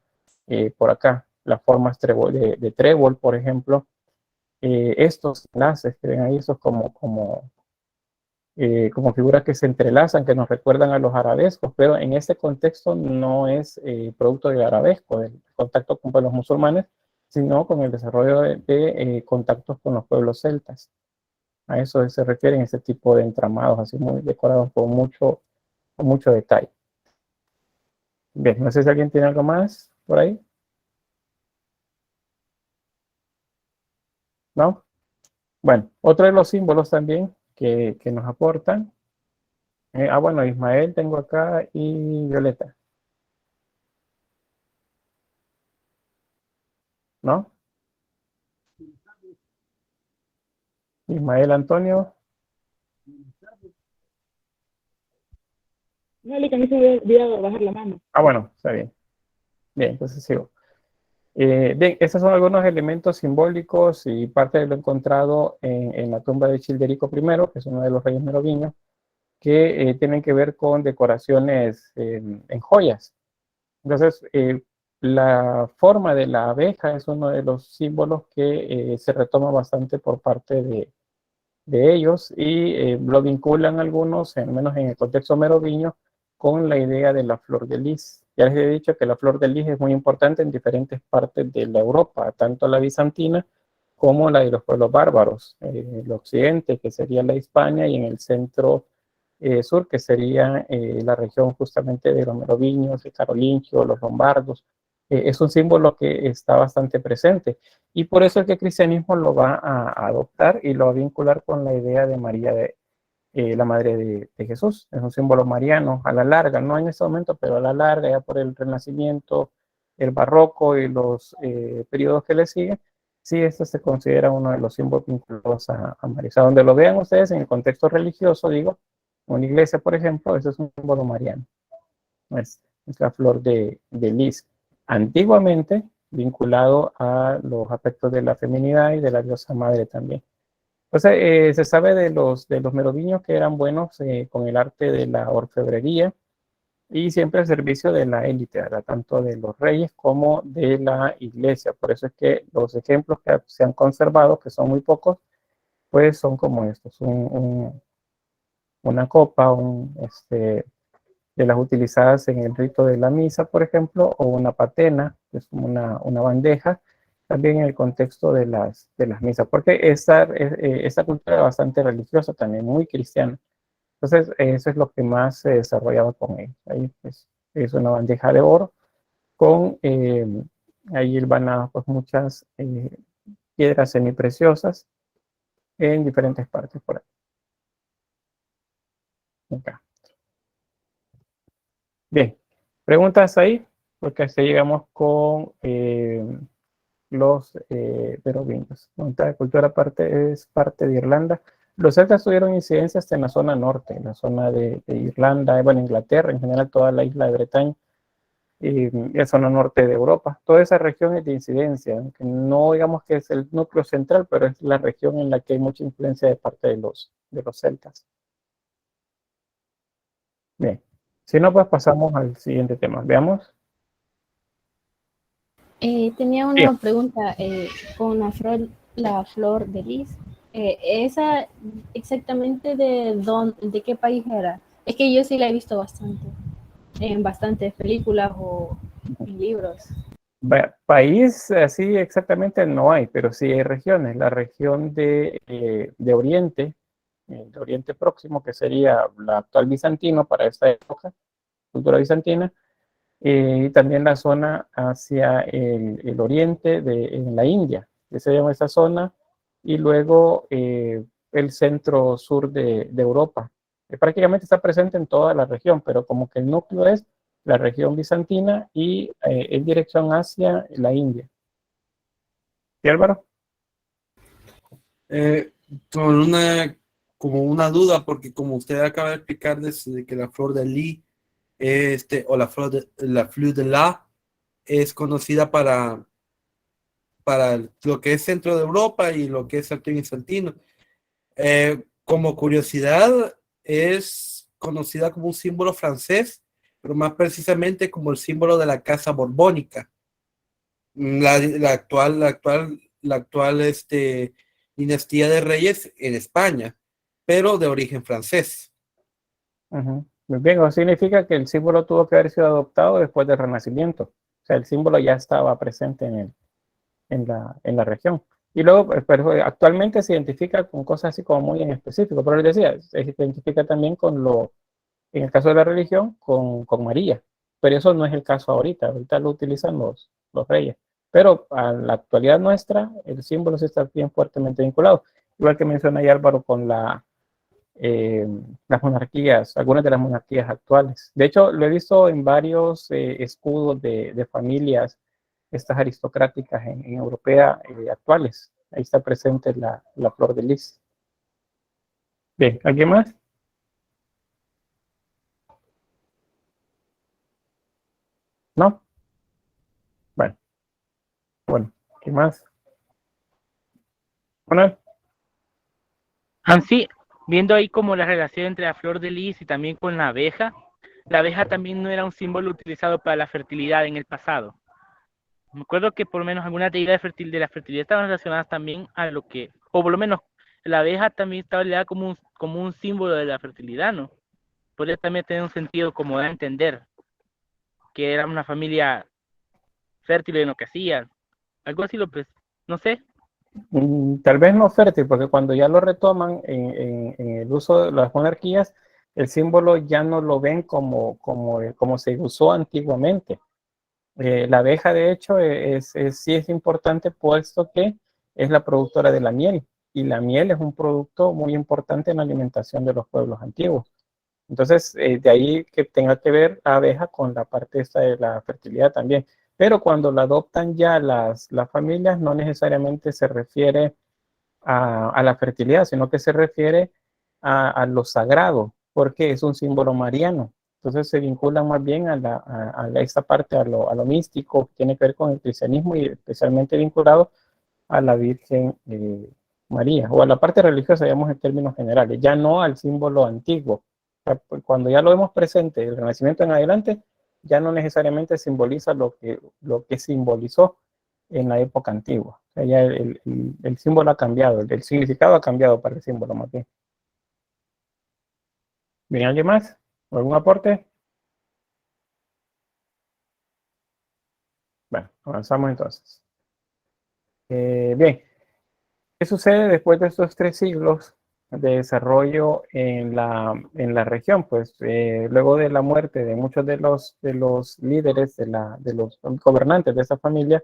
por acá. Las formas de trébol, por ejemplo, estos enlaces que ven ahí, esos como figuras que se entrelazan, que nos recuerdan a los arabescos, pero en este contexto no es producto del arabesco, del contacto con los musulmanes, sino con el desarrollo de contactos con los pueblos celtas. A eso se refieren ese tipo de entramados, así muy decorados con mucho detalle. Bien, no sé si alguien tiene algo más por ahí. ¿No? Bueno, otro de los símbolos también que nos aportan. Bueno, Ismael tengo acá y Violeta. ¿No? Ismael Antonio. No, Lick, a mí se me había olvidado bajar la mano. Bueno, está bien. Bien, entonces sigo. Bien, estos son algunos elementos simbólicos y parte de lo encontrado en la tumba de Childerico I, que es uno de los reyes merovingios, que tienen que ver con decoraciones en joyas. Entonces, la forma de la abeja es uno de los símbolos que se retoma bastante por parte de ellos y lo vinculan algunos, al menos en el contexto merovingo, con la idea de la flor de lis. Ya les he dicho que la flor de lis es muy importante en diferentes partes de la Europa, tanto la bizantina como la de los pueblos bárbaros, el occidente, que sería la Hispania, y en el centro sur, que sería la región justamente de los merovingios, de carolingios, los lombardos. Es un símbolo que está bastante presente. Y por eso es que el cristianismo lo va a adoptar y lo va a vincular con la idea de María, la madre de Jesús. Es un símbolo mariano a la larga, no en este momento, pero a la larga, ya por el Renacimiento, el Barroco y los periodos que le siguen. Sí, esto se considera uno de los símbolos vinculados a María. O sea, donde lo vean ustedes en el contexto religioso, digo, una iglesia, por ejemplo, eso es un símbolo mariano. Es la flor de lis. Antiguamente vinculado a los aspectos de la feminidad y de la diosa madre también. Entonces, se sabe de los merovingios que eran buenos con el arte de la orfebrería y siempre al servicio de la élite, ¿verdad? Tanto de los reyes como de la iglesia. Por eso es que los ejemplos que se han conservado, que son muy pocos, pues son como estos: una copa, de las utilizadas en el rito de la misa, por ejemplo, o una patena, que es como una bandeja, también en el contexto de las misas, porque esta cultura es bastante religiosa, también muy cristiana. Entonces, eso es lo que más se desarrollaba con ellos. Ahí pues, es una bandeja de oro con ahí hilvanadas pues, muchas piedras semipreciosas en diferentes partes por ahí. Acá. Bien, preguntas ahí, porque hasta llegamos con los merovingios. La cultura es parte de Irlanda. Los celtas tuvieron incidencia hasta en la zona norte, en la zona de Irlanda, bueno, Inglaterra, en general toda la isla de Bretaña y la zona norte de Europa. Toda esa región es de incidencia, aunque no digamos que es el núcleo central, pero es la región en la que hay mucha influencia de parte de los celtas. Bien, si no, pues pasamos al siguiente tema. Veamos. Tenía Bien. una pregunta con la flor de lis. ¿Esa exactamente de qué país era? Es que yo sí la he visto bastante, en bastantes películas o en libros. País así exactamente no hay, pero sí hay regiones. La región de Oriente, de Oriente Próximo, que sería la actual Bizantino para esta época, cultura bizantina, y también la zona hacia el oriente en la India, que se llama esa zona, y luego el centro sur de Europa. Prácticamente está presente en toda la región, pero como que el núcleo es la región bizantina y en dirección hacia la India. ¿Sí, Álvaro? Con como una duda, porque como usted acaba de explicar desde que la flor de lis, o la flor de la es conocida para lo que es centro de Europa y lo que es Alto Bizantino. Como curiosidad, es conocida como un símbolo francés, pero más precisamente como el símbolo de la Casa Borbónica. La actual dinastía de reyes en España, pero de origen francés. Muy bien, eso significa que el símbolo tuvo que haber sido adoptado después del Renacimiento. O sea, el símbolo ya estaba presente en la región. Y luego, pero actualmente se identifica con cosas así como muy en específico, pero les decía, se identifica también en el caso de la religión, con María. Pero eso no es el caso ahorita lo utilizan los reyes. Pero a la actualidad nuestra, el símbolo sí está bien fuertemente vinculado. Igual que menciona ahí Álvaro con las monarquías, algunas de las monarquías actuales. De hecho, lo he visto en varios escudos de familias, estas aristocráticas en europea actuales. Ahí está presente la flor de lis. Bien, ¿alguien más? ¿No? Bueno, ¿qué más? Bueno, Así, viendo ahí como la relación entre la flor de lis y también con la abeja también no era un símbolo utilizado para la fertilidad en el pasado. Me acuerdo que por lo menos algunas deidades de la fertilidad estaban relacionadas también a lo que, o por lo menos la abeja también estaba leada como un símbolo de la fertilidad, ¿no? Podría también tener un sentido como de entender que era una familia fértil en lo que hacían. Algo así no sé. Tal vez no fértil, porque cuando ya lo retoman en el uso de las monarquías, el símbolo ya no lo ven como se usó antiguamente. La abeja, de hecho, sí es importante, puesto que es la productora de la miel, y la miel es un producto muy importante en la alimentación de los pueblos antiguos. Entonces, de ahí que tenga que ver la abeja con la parte esta de la fertilidad también. Pero cuando la adoptan ya las familias, no necesariamente se refiere a la fertilidad, sino que se refiere a lo sagrado, porque es un símbolo mariano. Entonces se vincula más bien a esta parte, a lo místico, que tiene que ver con el cristianismo y especialmente vinculado a la Virgen María, o a la parte religiosa, digamos en términos generales, ya no al símbolo antiguo. O sea, cuando ya lo vemos presente, el Renacimiento en adelante, ya no necesariamente simboliza lo que simbolizó en la época antigua. O sea, ya el símbolo ha cambiado, el significado ha cambiado para el símbolo más bien. ¿Bien, alguien más? ¿Algún aporte? Bueno, avanzamos entonces. Bien, ¿qué sucede después de estos 3 siglos de desarrollo en la región? Pues luego de la muerte de muchos de los líderes, de los gobernantes de esa familia,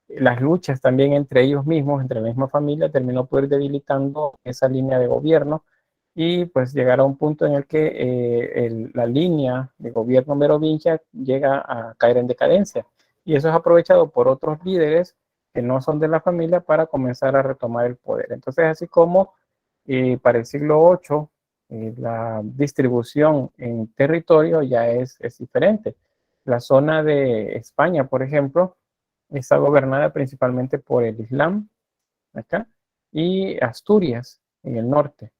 las luchas también entre ellos mismos, entre la misma familia, terminó por ir debilitando esa línea de gobierno, y pues llegar a un punto en el que la línea de gobierno merovingia llega a caer en decadencia. Y eso es aprovechado por otros líderes que no son de la familia para comenzar a retomar el poder. Entonces, así como para el siglo VIII, la distribución en territorio ya es diferente. La zona de España, por ejemplo, está gobernada principalmente por el Islam, acá, y Asturias, en el norte.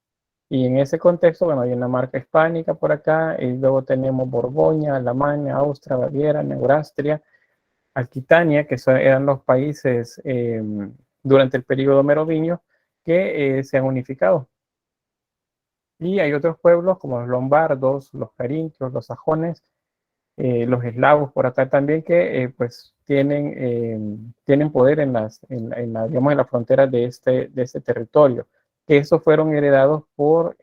Y en ese contexto, bueno, hay una marca hispánica por acá, y luego tenemos Borgoña, Alemania, Austria, Baviera, Neustria, Aquitania, que eran los países durante el periodo merovingio que se han unificado. Y hay otros pueblos como los lombardos, los carintios, los sajones, los eslavos por acá también, que pues tienen poder digamos, en las fronteras de este territorio, que esos fueron heredados por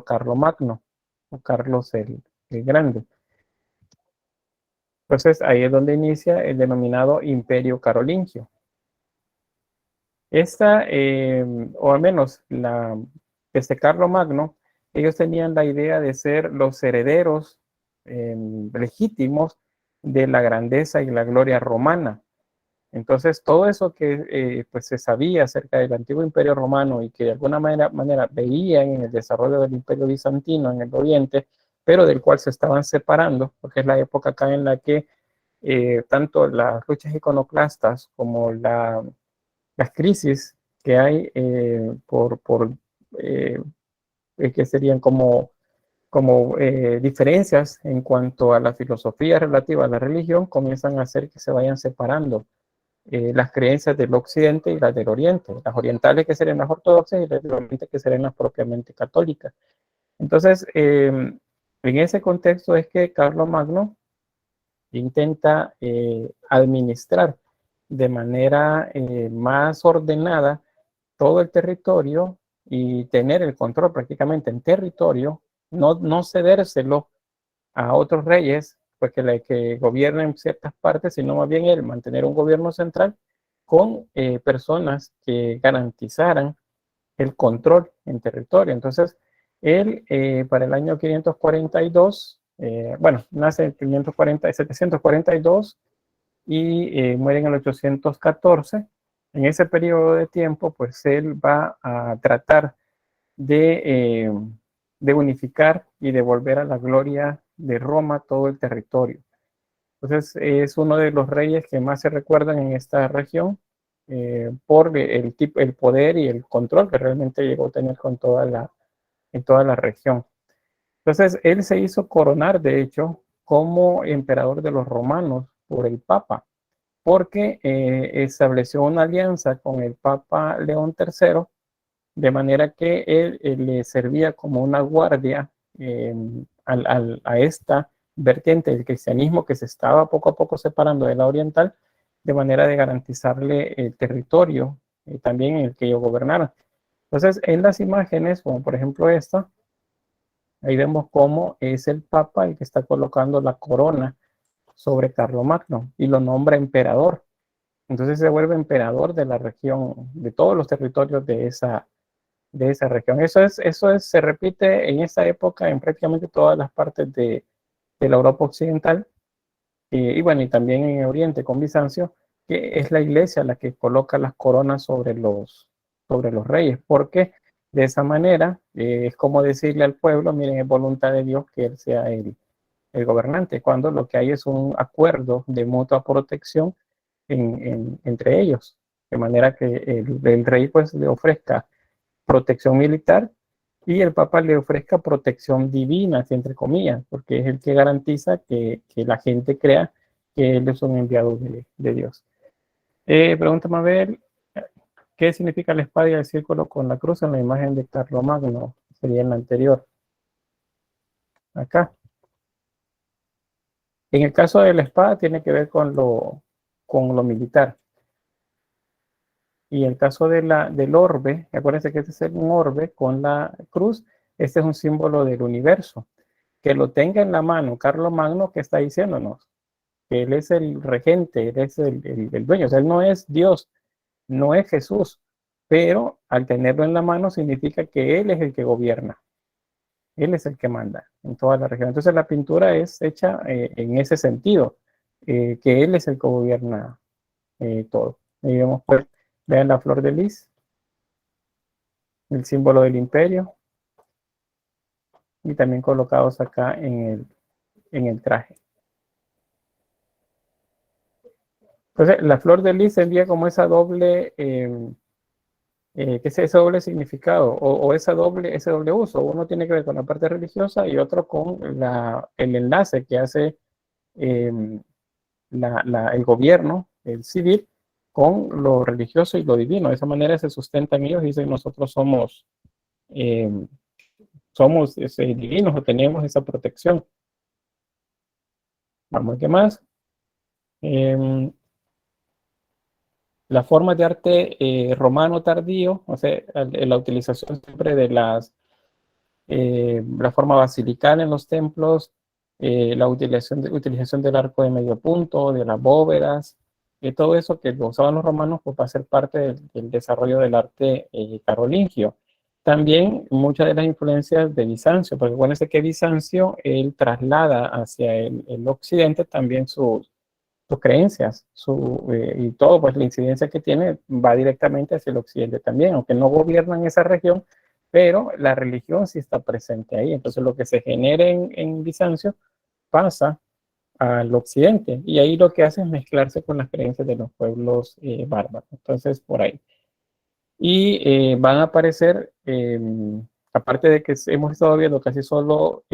Carlomagno, o Carlos el Grande. Entonces ahí es donde inicia el denominado Imperio Carolingio. O al menos desde Carlomagno, ellos tenían la idea de ser los herederos legítimos de la grandeza y la gloria romana. Entonces, todo eso que pues se sabía acerca del antiguo imperio romano, y que de alguna manera veían en el desarrollo del imperio bizantino en el oriente, pero del cual se estaban separando, porque es la época acá en la que tanto las luchas iconoclastas como las crisis que hay que serían como diferencias en cuanto a la filosofía relativa a la religión, comienzan a hacer que se vayan separando las creencias del occidente y las del oriente, las orientales que serían las ortodoxas y las del oriente que serían las propiamente católicas. Entonces, en ese contexto es que Carlomagno intenta administrar de manera más ordenada todo el territorio y tener el control prácticamente en territorio, no cedérselo a otros reyes, pues que gobiernen ciertas partes, sino más bien él mantener un gobierno central con personas que garantizaran el control en territorio. Entonces, él para el año 542, bueno, nace en 742 y muere en el 814. En ese periodo de tiempo, pues él va a tratar de unificar y devolver a la gloria de Roma todo el territorio. Entonces es uno de los reyes que más se recuerdan en esta región por el poder y el control que realmente llegó a tener en toda la región. Entonces él se hizo coronar, de hecho, como emperador de los romanos por el Papa, porque estableció una alianza con el Papa León III, de manera que él le servía como una guardia a esta vertiente del cristianismo que se estaba poco a poco separando de la oriental, de manera de garantizarle el territorio también en el que ellos gobernaran. Entonces, en las imágenes, como por ejemplo esta, ahí vemos cómo es el Papa el que está colocando la corona sobre Carlomagno y lo nombra emperador. Entonces se vuelve emperador de la región, de todos los territorios de esa región. Se repite en esa época en prácticamente todas las partes de la Europa occidental y bueno, y también en Oriente con Bizancio, que es la iglesia la que coloca las coronas sobre los reyes, porque de esa manera es como decirle al pueblo, miren, es voluntad de Dios que él sea el gobernante, cuando lo que hay es un acuerdo de mutua protección entre ellos, de manera que el rey pues le ofrezca protección militar y el Papa le ofrezca protección divina, así entre comillas, porque es el que garantiza que la gente crea que él es un enviado de Dios. Pregunta Mabel, ¿qué significa la espada y el círculo con la cruz en la imagen de Carlomagno? Sería en la anterior. Acá. En el caso de la espada tiene que ver con lo militar. Y el caso del orbe, acuérdense que este es un orbe con la cruz, este es un símbolo del universo. Que lo tenga en la mano Carlomagno, que está diciéndonos que él es el regente, él es el dueño, o sea, él no es Dios, no es Jesús, pero al tenerlo en la mano significa que él es el que gobierna, él es el que manda en toda la región. Entonces la pintura es hecha en ese sentido, que él es el que gobierna todo. Y vemos pues, vean la flor de lis, el símbolo del imperio, y también colocados acá en el traje. Entonces, la flor de lis envía como esa doble, ¿qué es ese doble significado? O ese doble uso. Uno tiene que ver con la parte religiosa y otro con el enlace que hace el gobierno, el civil, con lo religioso y lo divino. De esa manera se sustentan ellos y dicen nosotros somos divinos o tenemos esa protección. Vamos, ¿qué más? Las formas de arte romano tardío, o sea, la utilización siempre de la forma basilical en los templos, la utilización del arco de medio punto, de las bóvedas, todo eso que lo usaban los romanos pues, va a ser parte del desarrollo del arte carolingio. También muchas de las influencias de Bizancio, porque acuérdense que Bizancio, él traslada hacia el occidente también sus creencias, y todo, pues la incidencia que tiene va directamente hacia el occidente también, aunque no gobiernan esa región, pero la religión sí está presente ahí. Entonces lo que se genera en Bizancio pasa al occidente y ahí lo que hace es mezclarse con las creencias de los pueblos bárbaros. Entonces por ahí. Y van a aparecer, aparte de que hemos estado viendo casi solo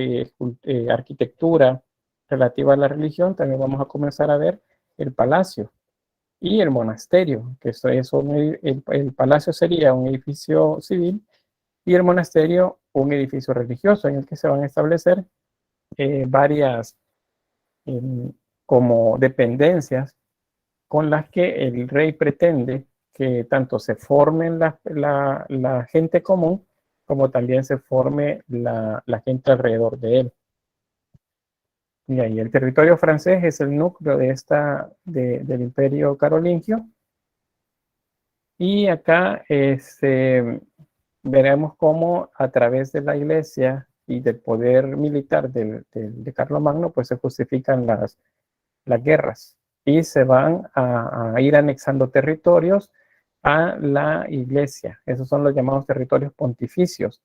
arquitectura relativa a la religión, también vamos a comenzar a ver el palacio y el monasterio, que el palacio sería un edificio civil y el monasterio un edificio religioso en el que se van a establecer varias como dependencias con las que el rey pretende que tanto se formen la gente común como también se forme la gente alrededor de él. Y ahí el territorio francés es el núcleo del imperio carolingio. Y acá veremos cómo a través de la iglesia y del poder militar de Carlomagno, pues se justifican las guerras y se van a ir anexando territorios a la iglesia. Esos son los llamados territorios pontificios.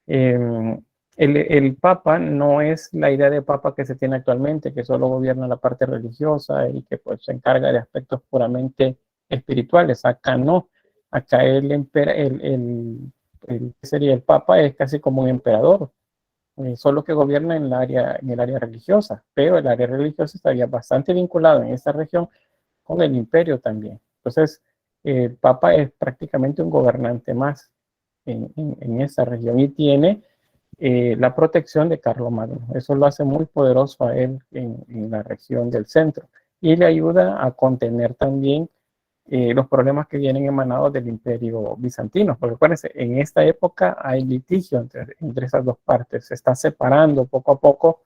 El papa no es la idea de papa que se tiene actualmente, que solo gobierna la parte religiosa y que pues se encarga de aspectos puramente espirituales. Acá no. Acá sería el papa es casi como un emperador, solo que gobierna en el área religiosa, pero el área religiosa estaría bastante vinculado en esta región con el imperio también. Entonces, el papa es prácticamente un gobernante más en esa región y tiene la protección de Carlomagno. Eso lo hace muy poderoso a él en la región del centro y le ayuda a contener también los problemas que vienen emanados del imperio bizantino, porque acuérdense, en esta época hay litigio entre esas dos partes, se está separando poco a poco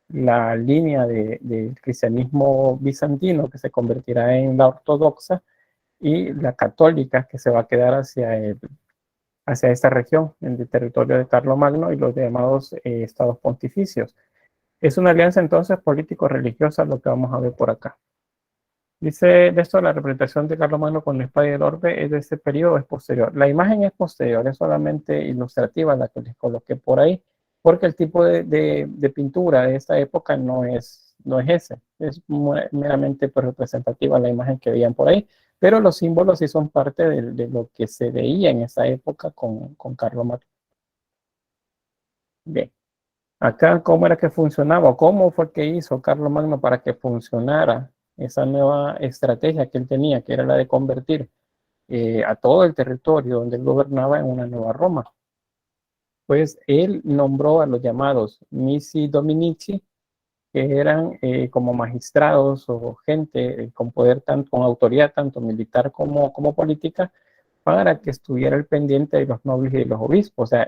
la línea del cristianismo bizantino, que se convertirá en la ortodoxa, y la católica, que se va a quedar hacia esta región, en el territorio de Carlomagno y los llamados estados pontificios. Es una alianza entonces político-religiosa lo que vamos a ver por acá. Dice de esto, la representación de Carlomagno con la espada y el orbe es de este periodo, es posterior. La imagen es posterior, es solamente ilustrativa la que les coloqué por ahí, porque el tipo de pintura de esta época no es ese, es meramente pues, representativa la imagen que veían por ahí, pero los símbolos sí son parte de lo que se veía en esa época con Carlomagno. Bien, acá cómo era que funcionaba, cómo fue que hizo Carlomagno para que funcionara esa nueva estrategia que él tenía, que era la de convertir a todo el territorio donde él gobernaba en una nueva Roma. Pues él nombró a los llamados Missi Dominici, que eran como magistrados o gente con poder, con autoridad tanto militar como política, para que estuviera al pendiente de los nobles y de los obispos. O sea,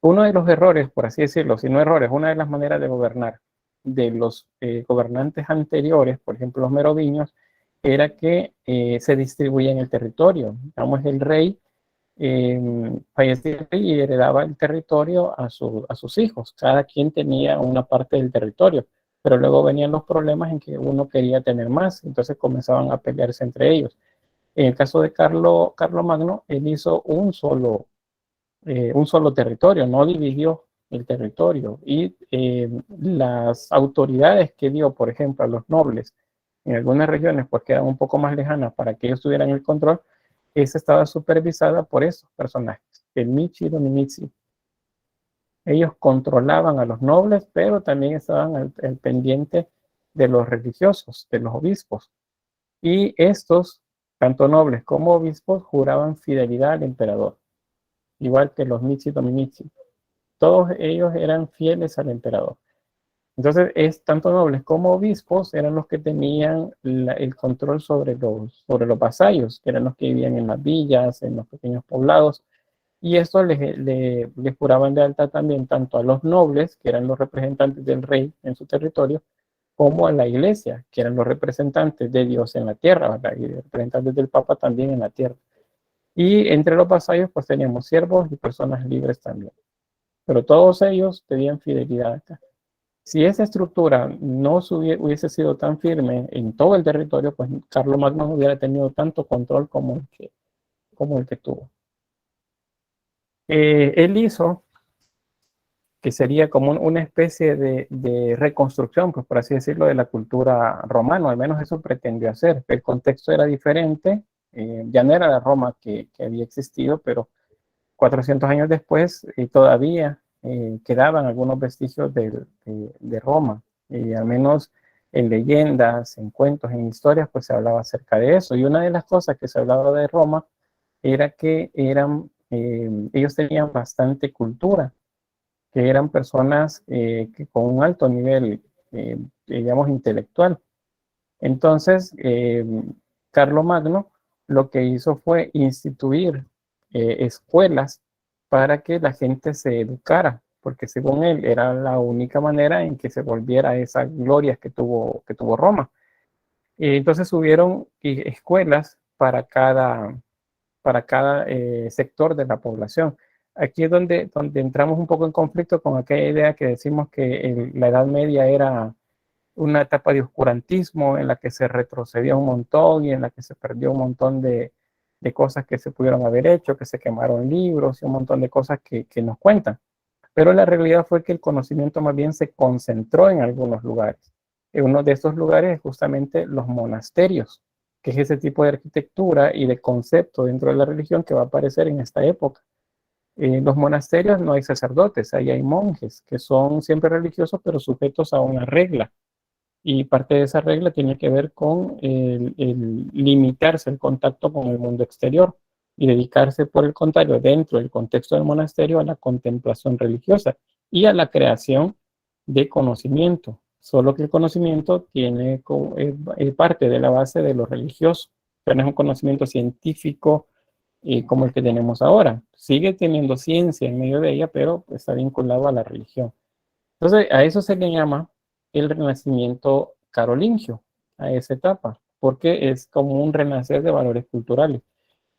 uno de los errores, por así decirlo, si no errores, una de las maneras de gobernar de los gobernantes anteriores, por ejemplo los merovingios, era que se distribuía en el territorio. Digamos, el rey fallecía y heredaba el territorio a sus hijos. Cada quien tenía una parte del territorio, pero luego venían los problemas en que uno quería tener más, entonces comenzaban a pelearse entre ellos. En el caso de Carlomagno, él hizo un solo territorio, no dividió el territorio, y las autoridades que dio, por ejemplo, a los nobles en algunas regiones, pues quedan un poco más lejanas para que ellos tuvieran el control, esa estaba supervisada por esos personajes, el Michi y Dominici. Ellos controlaban a los nobles, pero también estaban al pendiente de los religiosos, de los obispos. Y estos, tanto nobles como obispos, juraban fidelidad al emperador, igual que los Michi y Dominici. Todos ellos eran fieles al emperador. Entonces, tanto nobles como obispos eran los que tenían el control sobre los vasallos, que eran los que vivían en las villas, en los pequeños poblados, y esto les juraban de alta también tanto a los nobles, que eran los representantes del rey en su territorio, como a la iglesia, que eran los representantes de Dios en la tierra, ¿verdad? Y representantes del Papa también en la tierra. Y entre los vasallos, pues teníamos siervos y personas libres también. Pero todos ellos tenían fidelidad acá. Si esa estructura no hubiese sido tan firme en todo el territorio, pues Carlomagno no hubiera tenido tanto control como el que tuvo. Él hizo, que sería como una especie de reconstrucción, pues por así decirlo, de la cultura romana, al menos eso pretendió hacer. El contexto era diferente, ya no era la Roma que había existido, pero 400 años después todavía quedaban algunos vestigios de Roma, y al menos en leyendas, en cuentos, en historias, pues se hablaba acerca de eso. Y una de las cosas que se hablaba de Roma era que ellos tenían bastante cultura, que eran personas que con un alto nivel, digamos, intelectual. Entonces, Carlomagno lo que hizo fue instituir escuelas para que la gente se educara, porque según él era la única manera en que se volviera a esas glorias que tuvo Roma. Entonces hubieron escuelas para cada sector de la población. Aquí es donde entramos un poco en conflicto con aquella idea que decimos que la Edad Media era una etapa de oscurantismo en la que se retrocedía un montón y en la que se perdió un montón de cosas que se pudieron haber hecho, que se quemaron libros y un montón de cosas que nos cuentan. Pero la realidad fue que el conocimiento más bien se concentró en algunos lugares. En uno de estos lugares es justamente los monasterios, que es ese tipo de arquitectura y de concepto dentro de la religión que va a aparecer en esta época. En los monasterios no hay sacerdotes, ahí hay monjes que son siempre religiosos pero sujetos a una regla. Y parte de esa regla tiene que ver con el limitarse el contacto con el mundo exterior. y dedicarse, por el contrario, dentro del contexto del monasterio, a la contemplación religiosa y a la creación de conocimiento. Solo que el conocimiento tiene parte de la base de lo religioso, pero no es un conocimiento científico como el que tenemos ahora. Sigue teniendo ciencia en medio de ella, pero está vinculado a la religión. Entonces, a eso se le llama el renacimiento carolingio, a esa etapa, porque es como un renacer de valores culturales.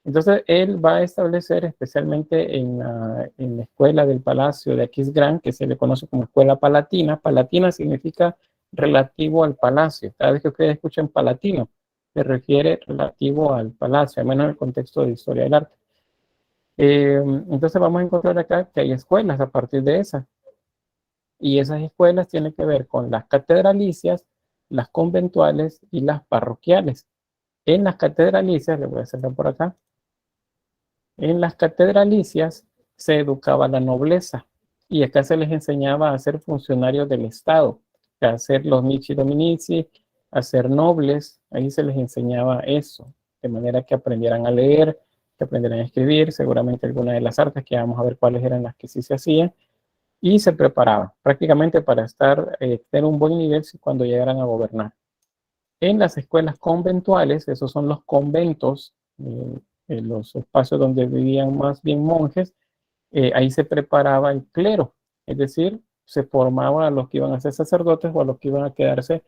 Entonces, él va a establecer, especialmente en la escuela del Palacio de Aquisgrán, que se le conoce como escuela palatina. Palatina significa relativo al palacio. Cada vez que ustedes escuchan palatino, se refiere relativo al palacio, al menos en el contexto de historia del arte. Entonces, vamos a encontrar acá que hay escuelas a partir de esas. Y esas escuelas tienen que ver con las catedralicias, las conventuales y las parroquiales. En las catedralicias, le voy a hacerlo por acá, en las catedralicias se educaba la nobleza y acá se les enseñaba a ser funcionarios del Estado, a ser los mici dominici, a ser nobles, ahí se les enseñaba eso, de manera que aprendieran a leer, que aprendieran a escribir, seguramente algunas de las artes, que vamos a ver cuáles eran las que sí se hacían, y se preparaban prácticamente para tener un buen nivel cuando llegaran a gobernar. En las escuelas conventuales, esos son los conventos, en los espacios donde vivían más bien monjes, ahí se preparaba el clero, es decir, se formaba a los que iban a ser sacerdotes o a los que iban a quedarse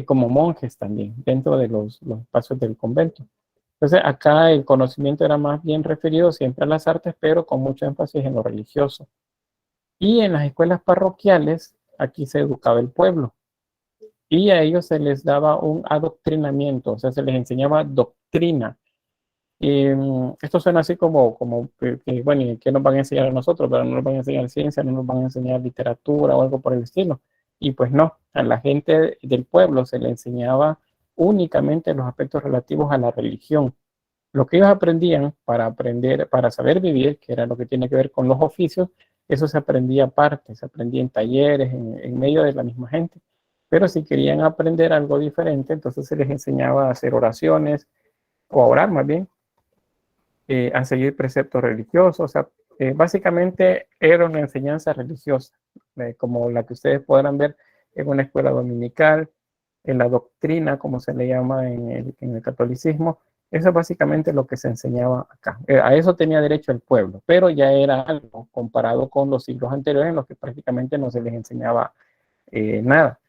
como monjes también, dentro de los espacios del convento. Entonces, acá el conocimiento era más bien referido siempre a las artes, pero con mucho énfasis en lo religioso. Y en las escuelas parroquiales, aquí se educaba el pueblo. Y a ellos se les daba un adoctrinamiento, o sea, se les enseñaba doctrina. Esto suena así como bueno, ¿qué nos van a enseñar a nosotros? Pero no nos van a enseñar ciencia, no nos van a enseñar literatura o algo por el estilo. Y pues no, a la gente del pueblo se le enseñaba únicamente los aspectos relativos a la religión. Lo que ellos aprendían para saber vivir, que era lo que tiene que ver con los oficios, eso se aprendía aparte, se aprendía en talleres, en medio de la misma gente. Pero si querían aprender algo diferente, entonces se les enseñaba a hacer oraciones, o a orar más bien, a seguir preceptos religiosos. O sea, básicamente era una enseñanza religiosa, como la que ustedes podrán ver en una escuela dominical, en la doctrina, como se le llama en el catolicismo. Eso es básicamente lo que se enseñaba acá. A eso tenía derecho el pueblo, pero ya era algo comparado con los siglos anteriores en los que prácticamente no se les enseñaba nada.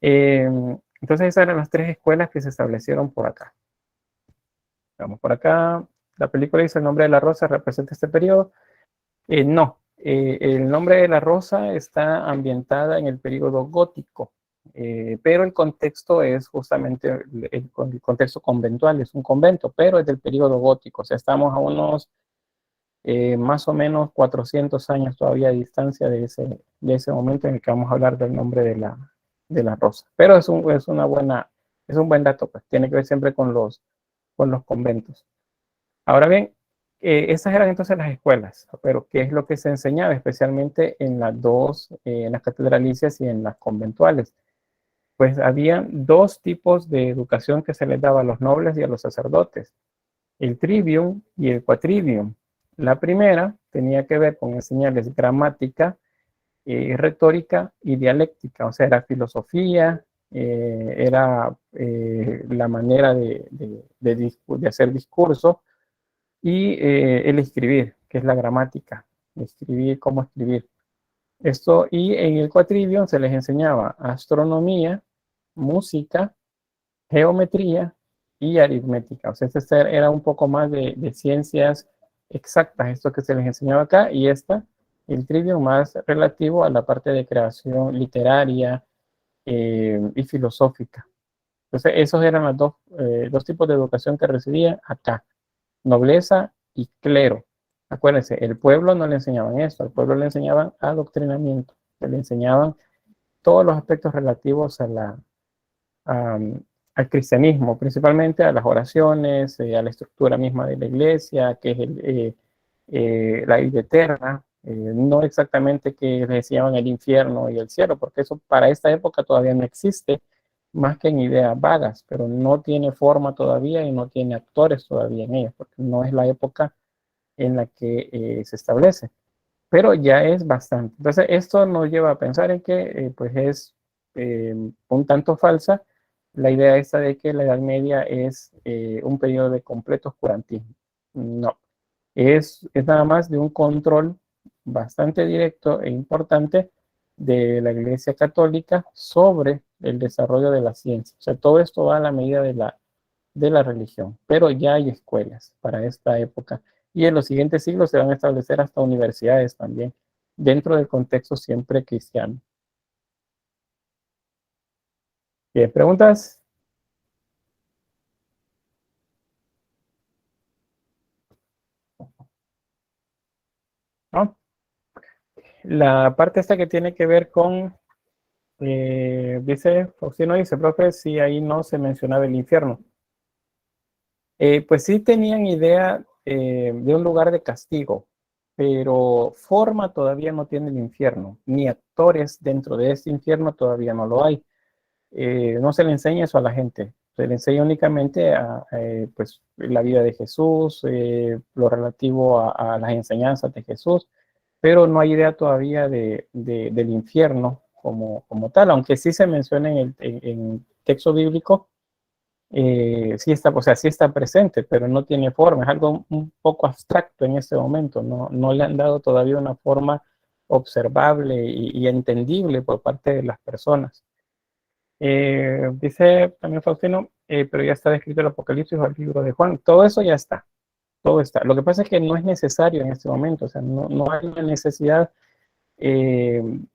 Entonces esas eran las tres escuelas que se establecieron por acá. Vamos por acá. La película dice El nombre de la rosa representa este periodo. No, el nombre de la rosa está ambientada en el periodo gótico, pero el contexto es justamente el contexto conventual, es un convento, pero es del periodo gótico. O sea, estamos a unos más o menos 400 años todavía de distancia de ese momento en el que vamos a hablar del nombre de la rosa. Pero es un buen dato, pues tiene que ver siempre con los conventos. Ahora bien, esas eran entonces las escuelas, pero ¿qué es lo que se enseñaba especialmente en en las catedralicias y en las conventuales? Pues había dos tipos de educación que se les daba a los nobles y a los sacerdotes, el trivium y el quadrivium. La primera tenía que ver con enseñarles gramática, retórica y dialéctica, o sea, era filosofía, era la manera de hacer discurso, y el escribir, que es la gramática, escribir, cómo escribir. Esto, y en el quadrivium se les enseñaba astronomía, música, geometría y aritmética. O sea, este era un poco más de ciencias exactas, esto que se les enseñaba acá, y el trivium más relativo a la parte de creación literaria y filosófica. Entonces, esos eran los dos tipos de educación que recibía acá, nobleza y clero. Acuérdense, el pueblo no le enseñaban esto, al pueblo le enseñaban adoctrinamiento, le enseñaban todos los aspectos relativos al cristianismo, principalmente a las oraciones, a la estructura misma de la iglesia, que es la vida eterna, no exactamente que les enseñaban el infierno y el cielo, porque eso para esta época todavía no existe, más que en ideas vagas, pero no tiene forma todavía y no tiene actores todavía en ellas, porque no es la época en la que se establece, pero ya es bastante. Entonces, esto nos lleva a pensar en que pues es un tanto falsa la idea esta de que la Edad Media es un periodo de completo oscurantismo. No, es nada más de un control bastante directo e importante de la Iglesia Católica sobre el desarrollo de la ciencia. O sea, todo esto va a la medida de la religión, pero ya hay escuelas para esta época. Y en los siguientes siglos se van a establecer hasta universidades también, dentro del contexto siempre cristiano. ¿Tienes preguntas? ¿No? La parte esta que tiene que ver con, dice, Faustino dice, profe, si ahí no se mencionaba el infierno. Pues sí tenían idea de un lugar de castigo, pero forma todavía no tiene el infierno, ni actores dentro de este infierno todavía no lo hay. No se le enseña eso a la gente, se le enseña únicamente a pues, la vida de Jesús, lo relativo a las enseñanzas de Jesús, pero no hay idea todavía del infierno como tal, aunque sí se menciona en texto bíblico. Sí está, o sea, sí está presente, pero no tiene forma, es algo un poco abstracto en este momento, no le han dado todavía una forma observable y entendible por parte de las personas. Dice también Faustino, pero ya está descrito el Apocalipsis o el libro de Juan, todo eso ya está, todo está. Lo que pasa es que no es necesario en este momento, o sea, no hay una necesidad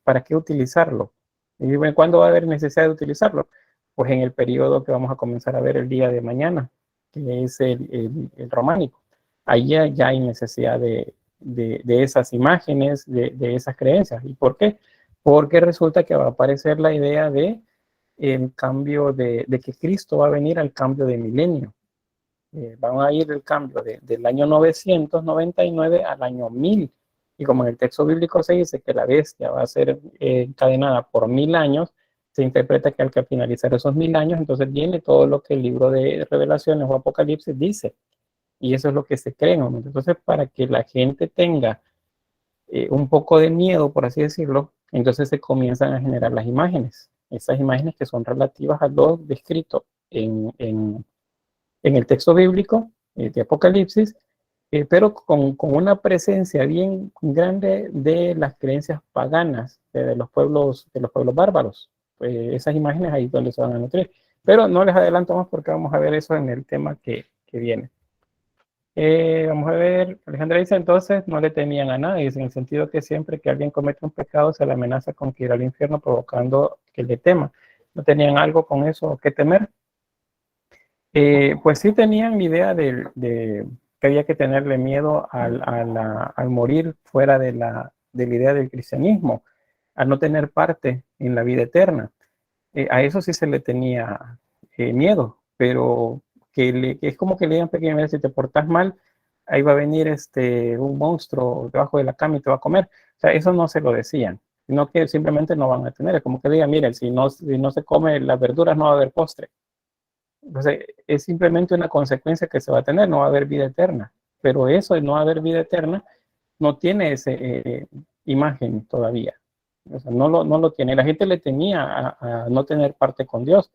para qué utilizarlo. Y bueno, ¿cuándo va a haber necesidad de utilizarlo? Pues en el periodo que vamos a comenzar a ver el día de mañana, que es el románico. Ahí ya hay necesidad de esas imágenes, de esas creencias. ¿Y por qué? Porque resulta que va a aparecer la idea de el cambio de que Cristo va a venir al cambio de milenio. Van a ir el cambio del año 999 al año 1000. Y como en el texto bíblico se dice que la bestia va a ser encadenada por 1000 años, se interpreta que al finalizar esos 1000 años, entonces viene todo lo que el libro de Revelaciones o Apocalipsis dice. Y eso es lo que se cree en el momento. Entonces, para que la gente tenga un poco de miedo, por así decirlo, entonces se comienzan a generar las imágenes. Esas imágenes que son relativas a lo descrito en el texto bíblico de Apocalipsis, pero con una presencia bien grande de las creencias paganas de los pueblos bárbaros. Esas imágenes ahí donde se van a nutrir. Pero no les adelanto más porque vamos a ver eso en el tema que viene. Vamos a ver, Alejandra dice entonces no le temían a nadie, en el sentido que siempre que alguien comete un pecado se le amenaza con que irá al infierno provocando que le tema. ¿No tenían algo con eso que temer? Pues sí tenían la idea de que había que tenerle miedo al morir fuera de la idea del cristianismo, al no tener parte en la vida eterna. A eso sí se le tenía miedo, pero que es como que le digan pequeño, si te portas mal, ahí va a venir un monstruo debajo de la cama y te va a comer. O sea, eso no se lo decían, sino que simplemente no van a tener. Es como que digan, miren, si no se come las verduras, no va a haber postre. Entonces, es simplemente una consecuencia que se va a tener, no va a haber vida eterna. Pero eso de no haber vida eterna no tiene esa imagen todavía. O sea, no lo tiene. La gente le temía a no tener parte con Dios,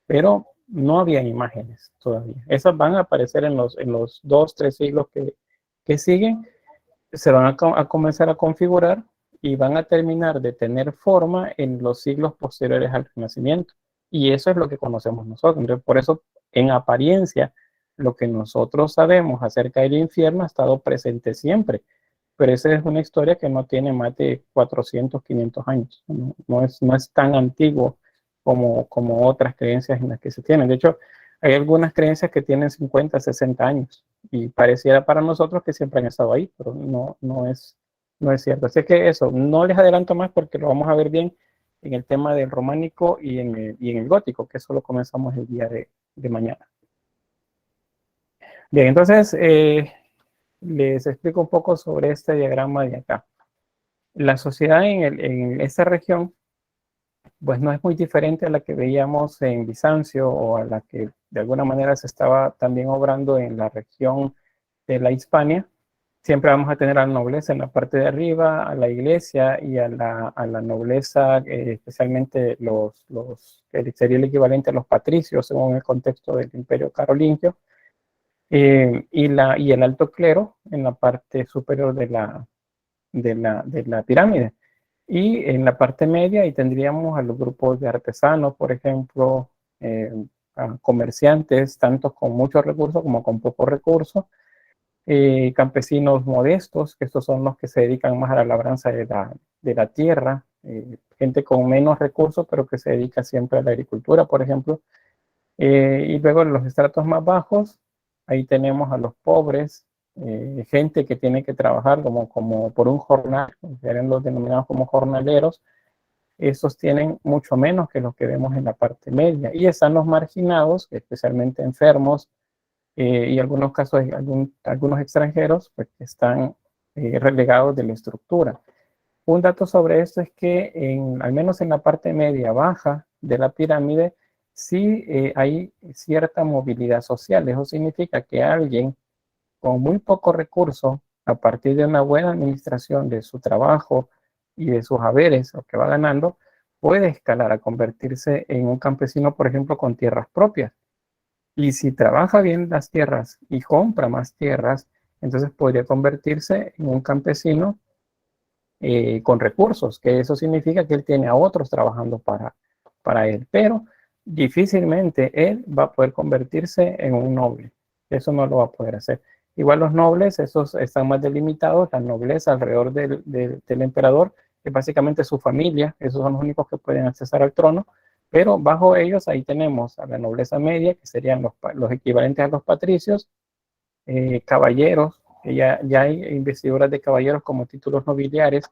pero no había imágenes todavía. Esas van a aparecer en los 2, 3 siglos que siguen, se van a comenzar a configurar y van a terminar de tener forma en los siglos posteriores al Renacimiento. Y eso es lo que conocemos nosotros. Entonces, por eso, en apariencia, lo que nosotros sabemos acerca del infierno ha estado presente siempre. Pero esa es una historia que no tiene más de 400, 500 años. No es tan antiguo como otras creencias en las que se tienen. De hecho, hay algunas creencias que tienen 50, 60 años y pareciera para nosotros que siempre han estado ahí, pero no es cierto. Así que eso, no les adelanto más porque lo vamos a ver bien en el tema del románico y en el gótico, que eso lo comenzamos el día de mañana. Bien, entonces les explico un poco sobre este diagrama de acá. La sociedad en esta región pues no es muy diferente a la que veíamos en Bizancio o a la que de alguna manera se estaba también obrando en la región de la Hispania. Siempre vamos a tener a la nobleza en la parte de arriba, a la iglesia y a la nobleza, especialmente que sería el equivalente a los patricios según el contexto del Imperio Carolingio, y el alto clero en la parte superior de la pirámide. Y en la parte media ahí tendríamos a los grupos de artesanos, por ejemplo, a comerciantes, tanto con muchos recursos como con pocos recursos, campesinos modestos, que estos son los que se dedican más a la labranza de la tierra, gente con menos recursos, pero que se dedica siempre a la agricultura, por ejemplo. Y luego en los estratos más bajos, ahí tenemos a los pobres, gente que tiene que trabajar como por un jornal, eran los denominados como jornaleros. Esos tienen mucho menos que los que vemos en la parte media. Y están los marginados, especialmente enfermos, y en algunos casos algunos extranjeros, pues, que están relegados de la estructura. Un dato sobre esto es que al menos en la parte media baja de la pirámide, sí hay cierta movilidad social. Eso significa que alguien con muy poco recurso, a partir de una buena administración de su trabajo y de sus haberes, lo que va ganando, puede escalar a convertirse en un campesino, por ejemplo, con tierras propias. Y si trabaja bien las tierras y compra más tierras, entonces podría convertirse en un campesino con recursos, que eso significa que él tiene a otros trabajando para él, pero difícilmente él va a poder convertirse en un noble. Eso no lo va a poder hacer. Igual los nobles, esos están más delimitados, la nobleza alrededor del emperador, que básicamente su familia, esos son los únicos que pueden accesar al trono, pero bajo ellos ahí tenemos a la nobleza media, que serían los equivalentes a los patricios, caballeros, que ya hay investiduras de caballeros como títulos nobiliares,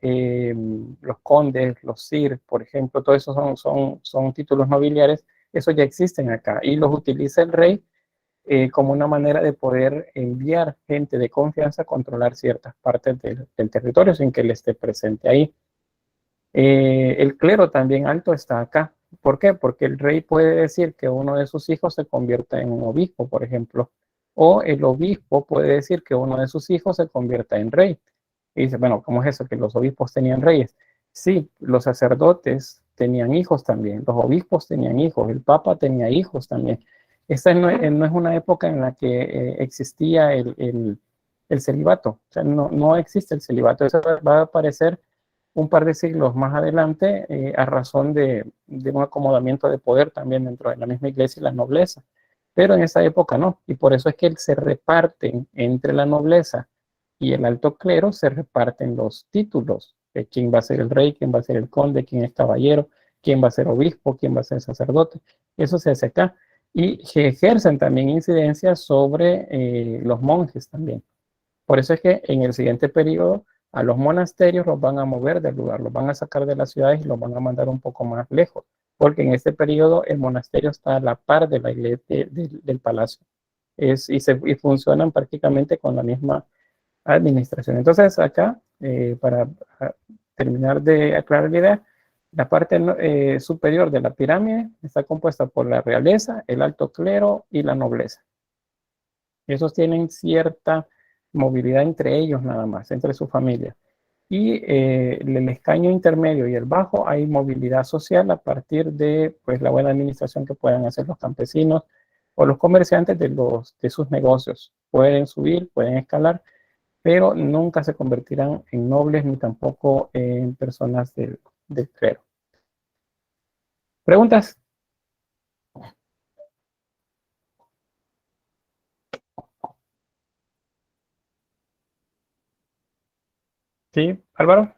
los condes, los sir, por ejemplo, todo eso son títulos nobiliares, eso ya existen acá y los utiliza el rey como una manera de poder enviar gente de confianza a controlar ciertas partes del territorio sin que él esté presente ahí. El clero también alto está acá. ¿Por qué? Porque el rey puede decir que uno de sus hijos se convierta en un obispo, por ejemplo, o el obispo puede decir que uno de sus hijos se convierta en rey. Y dice, bueno, ¿cómo es eso? Que los obispos tenían reyes. Sí, los sacerdotes tenían hijos también, los obispos tenían hijos, el papa tenía hijos también. Esta no es una época en la que existía el celibato, o sea, no existe el celibato, eso va a aparecer un par de siglos más adelante a razón de un acomodamiento de poder también dentro de la misma iglesia y la nobleza, pero en esa época no, y por eso es que se reparten entre la nobleza y el alto clero, se reparten los títulos, de quién va a ser el rey, quién va a ser el conde, quién es caballero, quién va a ser obispo, quién va a ser sacerdote, eso se hace acá, y que ejercen también incidencias sobre los monjes también. Por eso es que en el siguiente periodo a los monasterios los van a mover del lugar, los van a sacar de las ciudades y los van a mandar un poco más lejos, porque en este periodo el monasterio está a la par de la iglesia del palacio y funcionan prácticamente con la misma administración. Entonces acá, para terminar de aclarar la idea, la parte superior de la pirámide está compuesta por la realeza, el alto clero y la nobleza. Esos tienen cierta movilidad entre ellos nada más, entre su familia. Y el escaño intermedio y el bajo hay movilidad social a partir de pues, la buena administración que puedan hacer los campesinos o los comerciantes de sus negocios. Pueden subir, pueden escalar, pero nunca se convertirán en nobles ni tampoco en personas del clero. ¿Preguntas? Sí, Álvaro.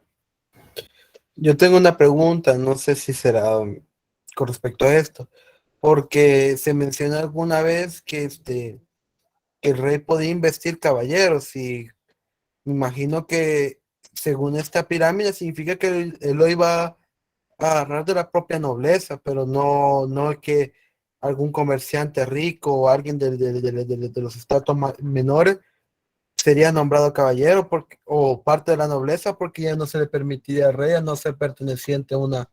Yo tengo una pregunta, no sé si será con respecto a esto, porque se mencionó alguna vez que el rey podía investir caballeros y me imagino que según esta pirámide significa que él lo iba a agarrar de la propia nobleza, pero no que algún comerciante rico o alguien de los estratos menores sería nombrado caballero o parte de la nobleza porque ya no se le permitía al rey a no ser perteneciente a una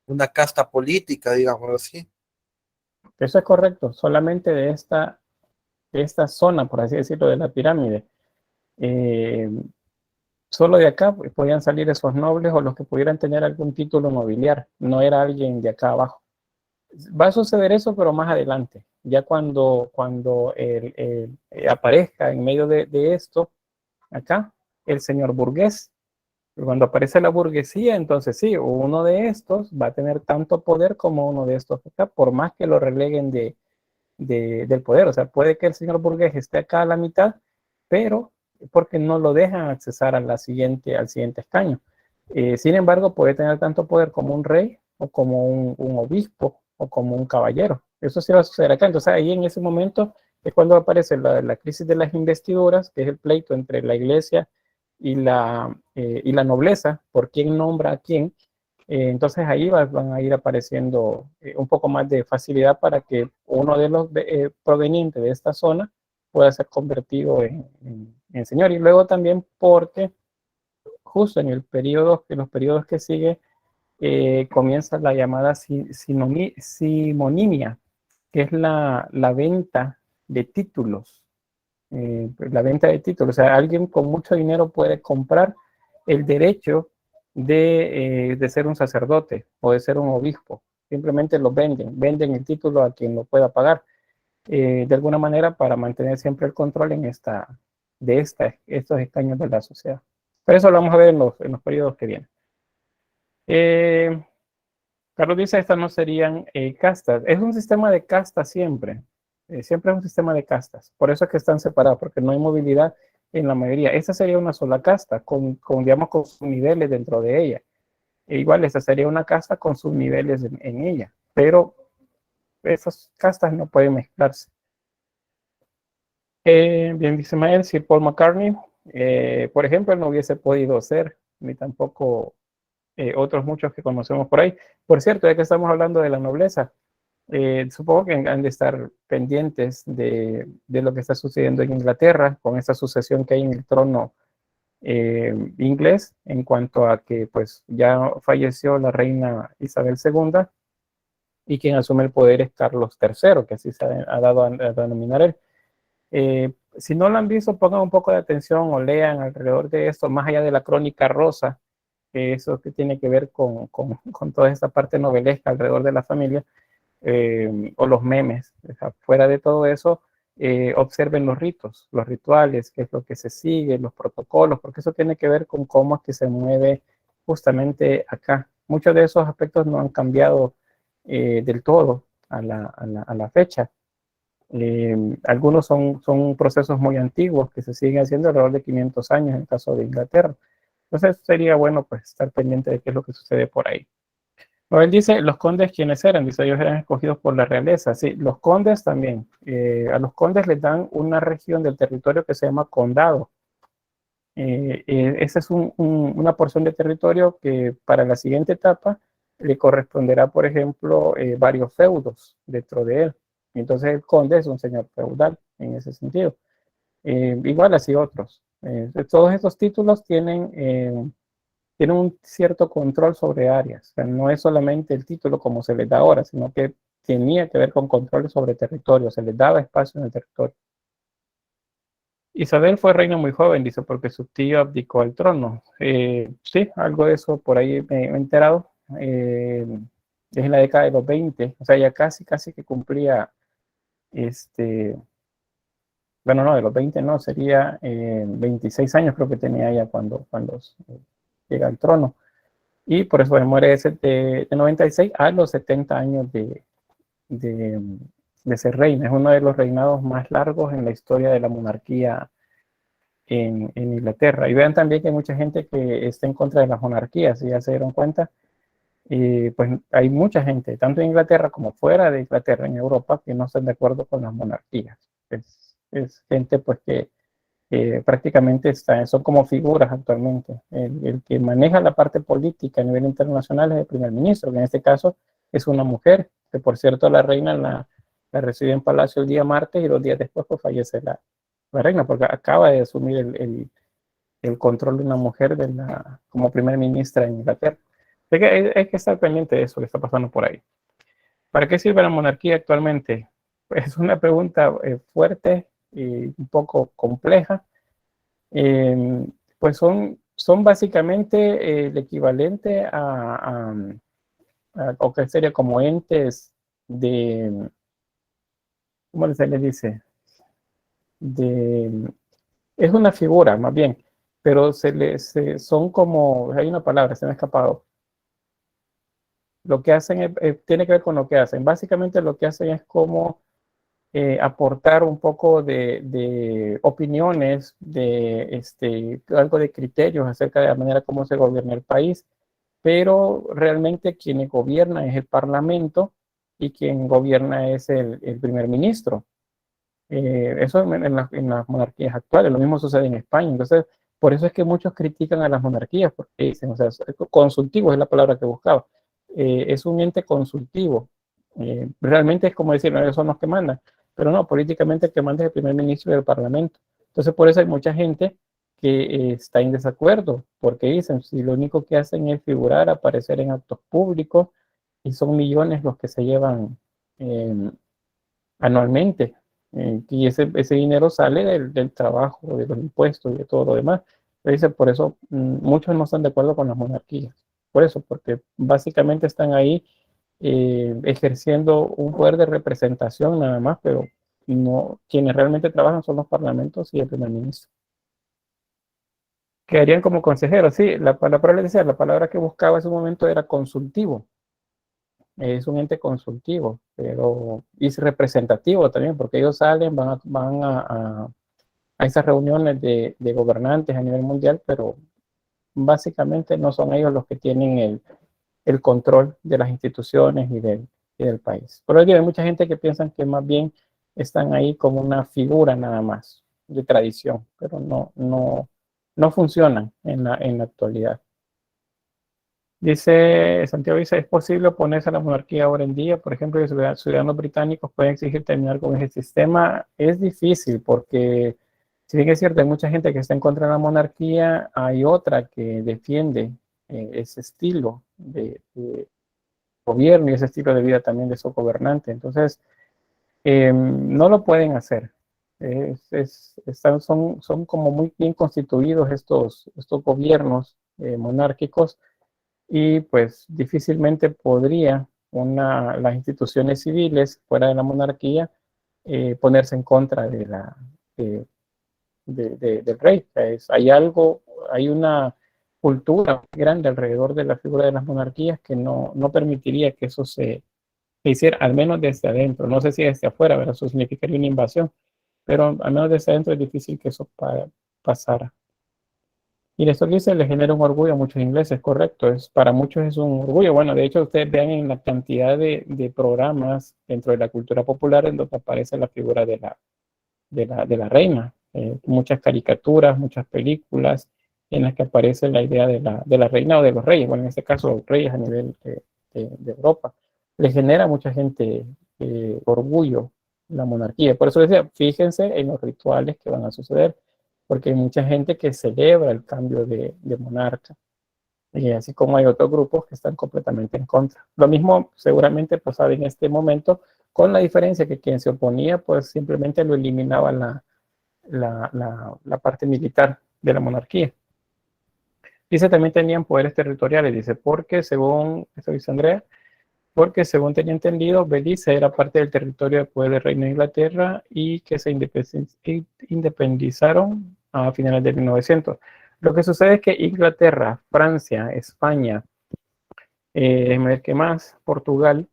una casta política, digamos así. Eso es correcto, solamente de esta zona, por así decirlo, de la pirámide. Eh, Solo de acá pues, podían salir esos nobles o los que pudieran tener algún título nobiliar, no era alguien de acá abajo. Va a suceder eso, pero más adelante, ya cuando aparezca en medio de esto, acá, el señor burgués. Cuando aparece la burguesía, entonces sí, uno de estos va a tener tanto poder como uno de estos acá, por más que lo releguen del poder. O sea, puede que el señor burgués esté acá a la mitad, pero porque no lo dejan accesar al siguiente escaño. Sin embargo, puede tener tanto poder como un rey o como un obispo o como un caballero. Eso sí va a suceder acá. Entonces ahí en ese momento es cuando aparece la crisis de las investiduras, que es el pleito entre la iglesia y la nobleza, por quién nombra a quién. Entonces ahí van a ir apareciendo un poco más de facilidad para que uno de los provenientes de esta zona pueda ser convertido en señor. Y luego también porque justo en en los periodos que sigue, comienza la llamada simonimia, que es la venta de títulos. La venta de títulos, o sea, alguien con mucho dinero puede comprar el derecho de ser un sacerdote o de ser un obispo. Simplemente lo venden el título a quien lo pueda pagar, de alguna manera para mantener siempre el control estos escaños de la sociedad. Pero eso lo vamos a ver en los periodos que vienen. Carlos dice, estas no serían castas. Es un sistema de castas siempre. Siempre es un sistema de castas. Por eso es que están separados, porque no hay movilidad en la mayoría. Esta sería una sola casta, digamos, con sus niveles dentro de ella. E igual, esta sería una casta con sus niveles en ella. Pero esas castas no pueden mezclarse. Bien, dice Mael, si Paul McCartney, por ejemplo, él no hubiese podido ser, ni tampoco otros muchos que conocemos por ahí. Por cierto, ya que estamos hablando de la nobleza, supongo que han de estar pendientes de lo que está sucediendo en Inglaterra con esta sucesión que hay en el trono inglés, en cuanto a que pues ya falleció la reina Isabel II y quien asume el poder es Carlos III, que así se ha dado a denominar él. Si no lo han visto, pongan un poco de atención o lean alrededor de esto, más allá de la crónica rosa, eso que tiene que ver con toda esta parte novelesca alrededor de la familia, o los memes. O sea, fuera de todo eso, observen los ritos, los rituales, qué es lo que se sigue, los protocolos, porque eso tiene que ver con cómo es que se mueve justamente acá. Muchos de esos aspectos no han cambiado del todo a la fecha. Algunos son procesos muy antiguos que se siguen haciendo alrededor de 500 años en el caso de Inglaterra. Entonces sería bueno pues estar pendiente de qué es lo que sucede por ahí. Él dice, los condes, ¿quiénes eran? Dice, ellos eran escogidos por la realeza. Sí, los condes también. A los condes les dan una región del territorio que se llama condado. Esa es una porción de territorio que para la siguiente etapa le corresponderá, por ejemplo, varios feudos dentro de él. Entonces el conde es un señor feudal en ese sentido. Igual así otros. Todos estos títulos tienen un cierto control sobre áreas. O sea, no es solamente el título como se les da ahora, sino que tenía que ver con control sobre territorio, se les daba espacio en el territorio. Isabel fue reina muy joven, dice, porque su tío abdicó al trono. Sí, algo de eso por ahí me he enterado. Es en la década de los 20, o sea, ya casi que cumplía, bueno, no, de los 20 no, sería 26 años creo que tenía ella cuando llega al trono. Y por eso muere de 96 a los 70 años de ser reina. Es uno de los reinados más largos en la historia de la monarquía en Inglaterra. Y vean también que hay mucha gente que está en contra de las monarquías, si ya se dieron cuenta. Pues hay mucha gente, tanto en Inglaterra como fuera de Inglaterra, en Europa, que no están de acuerdo con las monarquías. Es gente pues que prácticamente son como figuras actualmente. El que maneja la parte política a nivel internacional es el primer ministro, que en este caso es una mujer, que por cierto la reina la recibe en Palacio el día martes y 2 días después pues, fallece la reina, porque acaba de asumir el control de una mujer como primer ministra en Inglaterra. hay que estar pendiente de eso que está pasando por ahí. ¿Para qué sirve la monarquía actualmente? Pues es una pregunta fuerte y un poco compleja. Pues son básicamente el equivalente o que sería como entes de, ¿cómo se le dice? Es una figura más bien, pero son como, hay una palabra, se me ha escapado. Lo que hacen tiene que ver con lo que hacen. Básicamente lo que hacen es como aportar un poco de opiniones, algo de criterios acerca de la manera como se gobierna el país, pero realmente quien gobierna es el Parlamento y quien gobierna es el primer ministro. Eso en las monarquías actuales, lo mismo sucede en España. Entonces, por eso es que muchos critican a las monarquías, porque dicen, o sea, consultivo es la palabra que buscaba. Es un ente consultivo. Realmente es como decir, no, ellos son los que mandan, pero no, políticamente el que manda es el primer ministro y el Parlamento. Entonces, por eso hay mucha gente que está en desacuerdo, porque dicen, si lo único que hacen es figurar, aparecer en actos públicos, y son millones los que se llevan anualmente. Y ese dinero sale del trabajo, de los impuestos y de todo lo demás. Entonces, por eso muchos no están de acuerdo con las monarquías. Por eso, porque básicamente están ahí ejerciendo un poder de representación nada más, pero no, quienes realmente trabajan son los parlamentos y el primer ministro. Quedarían como consejeros, sí, la palabra que buscaba en ese momento era consultivo. Es un ente consultivo, pero es representativo también, porque ellos salen, van a esas reuniones de gobernantes a nivel mundial, pero básicamente no son ellos los que tienen el control de las instituciones y del país. Por ello hay mucha gente que piensa que más bien están ahí como una figura nada más de tradición, pero no funcionan en la actualidad. Dice Santiago, ¿es posible oponerse a la monarquía ahora en día? Por ejemplo, los ciudadanos británicos pueden exigir terminar con ese sistema. Es difícil porque, si bien es cierto, hay mucha gente que está en contra de la monarquía, hay otra que defiende ese estilo de gobierno y ese estilo de vida también de su gobernante. Entonces, no lo pueden hacer. Son como muy bien constituidos estos gobiernos monárquicos, y pues difícilmente podría las instituciones civiles fuera de la monarquía ponerse en contra del rey. Hay una cultura grande alrededor de la figura de las monarquías que no permitiría que eso se hiciera, al menos desde adentro. No sé si desde afuera, ¿verdad? Eso significaría una invasión, pero al menos desde adentro es difícil que eso pasara. Y esto que dice le genera un orgullo a muchos ingleses, correcto. Para muchos es un orgullo. Bueno, de hecho, ustedes vean en la cantidad de programas dentro de la cultura popular en donde aparece la figura de la reina. Muchas caricaturas, muchas películas en las que aparece la idea de la reina o de los reyes. Bueno, en este caso, los reyes a nivel de Europa. Le genera a mucha gente orgullo la monarquía. Por eso decía, fíjense en los rituales que van a suceder, porque hay mucha gente que celebra el cambio de monarca, y así como hay otros grupos que están completamente en contra. Lo mismo seguramente pasaba en este momento, con la diferencia que quien se oponía, pues simplemente lo eliminaba la parte militar de la monarquía. Dice, también tenían poderes territoriales, dice, porque según, esto dice Andrea, porque según tenía entendido, Belice era parte del territorio de poder del Reino de Inglaterra y que se independizaron a finales de 1900. Lo que sucede es que Inglaterra, Francia, España, ¿qué más? Portugal,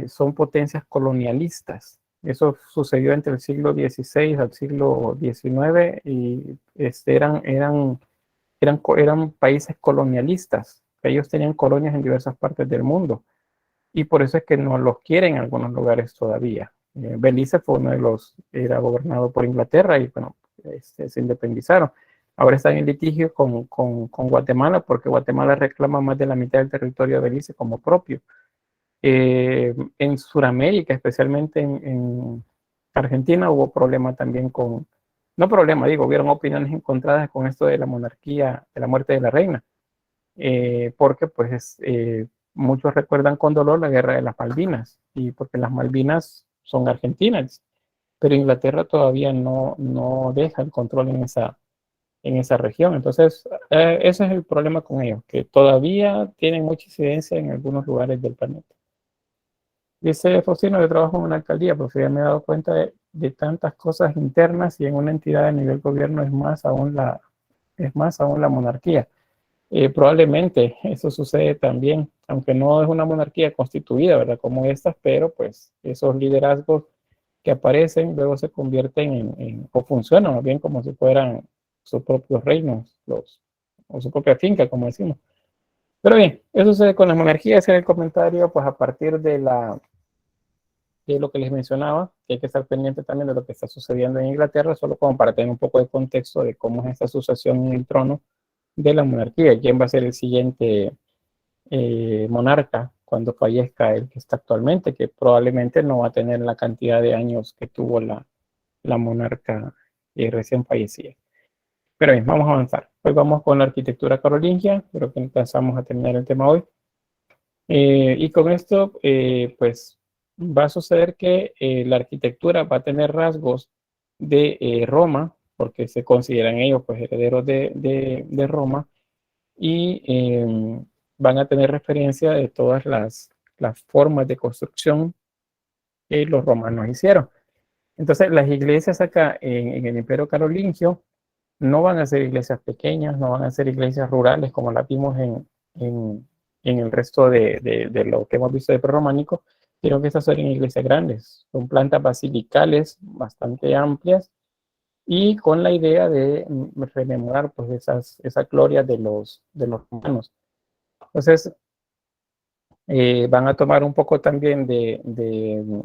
son potencias colonialistas. Eso sucedió entre el siglo XVI al siglo XIX y eran países colonialistas. Ellos tenían colonias en diversas partes del mundo. Y por eso es que no los quieren en algunos lugares todavía. Belice fue era gobernado por Inglaterra y bueno, se independizaron. Ahora están en litigio con Guatemala, porque Guatemala reclama más de la mitad del territorio de Belice como propio. En Sudamérica, especialmente en Argentina, hubo problema también hubieron opiniones encontradas con esto de la monarquía, de la muerte de la reina. porque pues muchos recuerdan con dolor la guerra de las Malvinas, y porque las Malvinas son argentinas, pero Inglaterra todavía no deja el control en esa región. Entonces, ese es el problema con ellos, que todavía tienen mucha incidencia en algunos lugares del planeta. Dice Faustino, yo trabajo en una alcaldía, pero ya me he dado cuenta de tantas cosas internas, y en una entidad a nivel gobierno es más aún la monarquía. Probablemente eso sucede también, aunque no es una monarquía constituida, ¿verdad? Como estas, pero pues esos liderazgos que aparecen luego se convierten o funcionan más bien como si fueran sus propios reinos, o su propia finca, como decimos. Pero bien, eso sucede con las monarquías. En el comentario, pues a partir de lo que les mencionaba, que hay que estar pendiente también de lo que está sucediendo en Inglaterra, solo como para tener un poco de contexto de cómo es esta sucesión en el trono de la monarquía, quién va a ser el siguiente monarca cuando fallezca el que está actualmente, que probablemente no va a tener la cantidad de años que tuvo la monarca recién fallecida. Pero bien, vamos a avanzar. Hoy vamos con la arquitectura carolingia, creo que alcanzamos a terminar el tema hoy. Y con esto, pues va a suceder que la arquitectura va a tener rasgos de Roma, porque se consideran ellos pues herederos de Roma, y van a tener referencia de todas las formas de construcción que los romanos hicieron. Entonces, las iglesias acá en el Imperio Carolingio no van a ser iglesias pequeñas, no van a ser iglesias rurales como las vimos en el resto de lo que hemos visto de prerrománico, sino que estas son iglesias grandes, son plantas basilicales bastante amplias, y con la idea de rememorar pues esa gloria de los romanos. Entonces, van a tomar un poco también de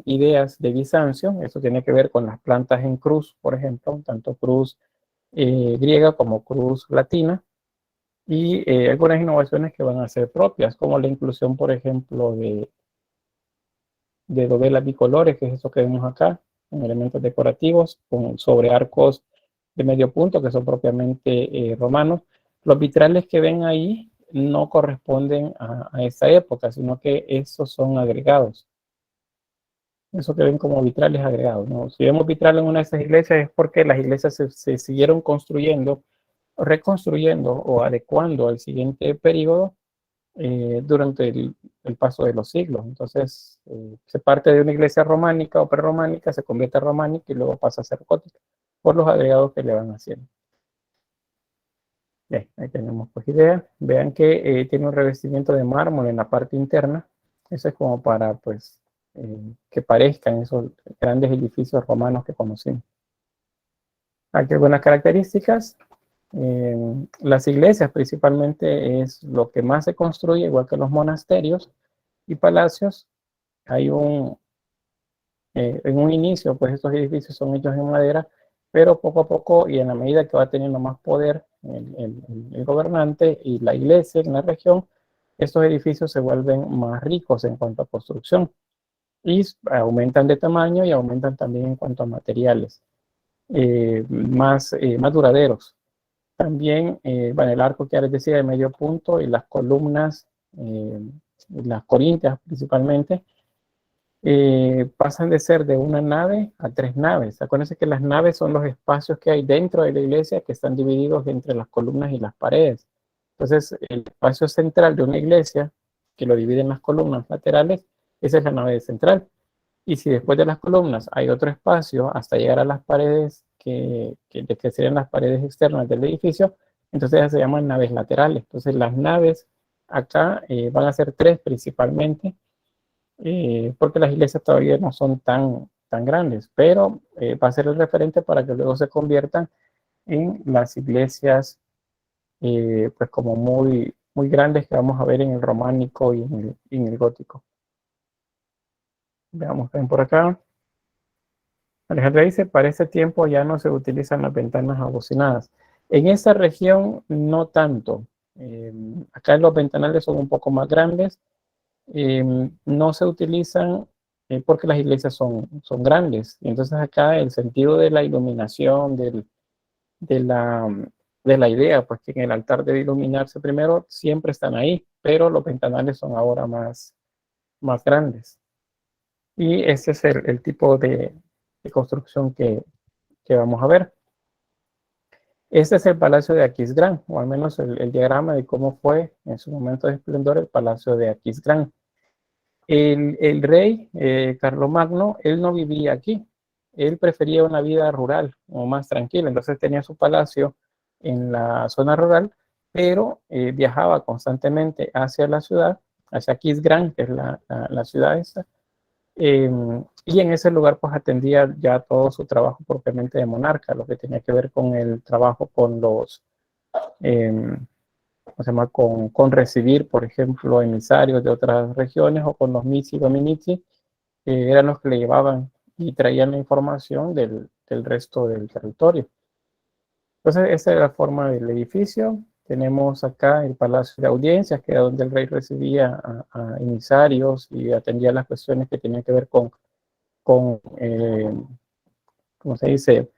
ideas de Bizancio. Eso tiene que ver con las plantas en cruz, por ejemplo, tanto cruz griega como cruz latina, y algunas innovaciones que van a ser propias, como la inclusión, por ejemplo, de dovelas bicolores, que es eso que vemos acá, en elementos decorativos, sobre arcos de medio punto, que son propiamente romanos. Los vitrales que ven ahí no corresponden a esa época, sino que esos son agregados. Eso que ven como vitrales agregados, ¿no? Si vemos vitral en una de esas iglesias es porque las iglesias se siguieron construyendo, reconstruyendo o adecuando al siguiente periodo durante el paso de los siglos. Entonces, se parte de una iglesia románica o prerrománica, se convierte a románica y luego pasa a ser gótica por los agregados que le van haciendo. Bien, ahí tenemos pues idea. Vean que tiene un revestimiento de mármol en la parte interna. Eso es como para pues que parezcan esos grandes edificios romanos que conocimos. Aquí algunas características. Las iglesias principalmente es lo que más se construye, igual que los monasterios y palacios. Hay en un inicio, pues estos edificios son hechos en madera, pero poco a poco y en la medida que va teniendo más poder el gobernante y la iglesia en la región, estos edificios se vuelven más ricos en cuanto a construcción y aumentan de tamaño y aumentan también en cuanto a materiales más duraderos. También, bueno, el arco que ya les decía de medio punto y las columnas, las corintias principalmente, pasan de ser de una nave a 3 naves. Acuérdense que las naves son los espacios que hay dentro de la iglesia que están divididos entre las columnas y las paredes. Entonces, el espacio central de una iglesia, que lo dividen las columnas laterales, esa es la nave central. Y si después de las columnas hay otro espacio hasta llegar a las paredes que serían las paredes externas del edificio, entonces ya se llaman naves laterales. Entonces las naves acá van a ser 3 principalmente, porque las iglesias todavía no son tan grandes, pero va a ser el referente para que luego se conviertan en las iglesias pues como muy grandes que vamos a ver en el románico y en el gótico. Veamos también por acá. Alejandra dice, para ese tiempo ya no se utilizan las ventanas abocinadas. En esa región no tanto. Acá los ventanales son un poco más grandes. No se utilizan porque las iglesias son grandes. Y entonces acá el sentido de la iluminación, de de la idea, pues que en el altar debe iluminarse primero, siempre están ahí, pero los ventanales son ahora más grandes. Y ese es el tipo de construcción que vamos a ver. Este es el Palacio de Aquisgrán, o al menos el diagrama de cómo fue en su momento de esplendor el Palacio de Aquisgrán. El rey Carlomagno, él no vivía aquí, él prefería una vida rural o más tranquila, entonces tenía su palacio en la zona rural, pero viajaba constantemente hacia la ciudad, hacia Aquisgrán, que es la ciudad esta, y en ese lugar pues atendía ya todo su trabajo propiamente de monarca, lo que tenía que ver con el trabajo con los, ¿cómo se llama? Con recibir, por ejemplo, emisarios de otras regiones o con los Mizi y Dominici, que eran los que le llevaban y traían la información del resto del territorio. Entonces, esa es la forma del edificio. Tenemos acá el Palacio de Audiencias, que era donde el rey recibía a emisarios y atendía las cuestiones que tenían que ver con ¿cómo se dice?,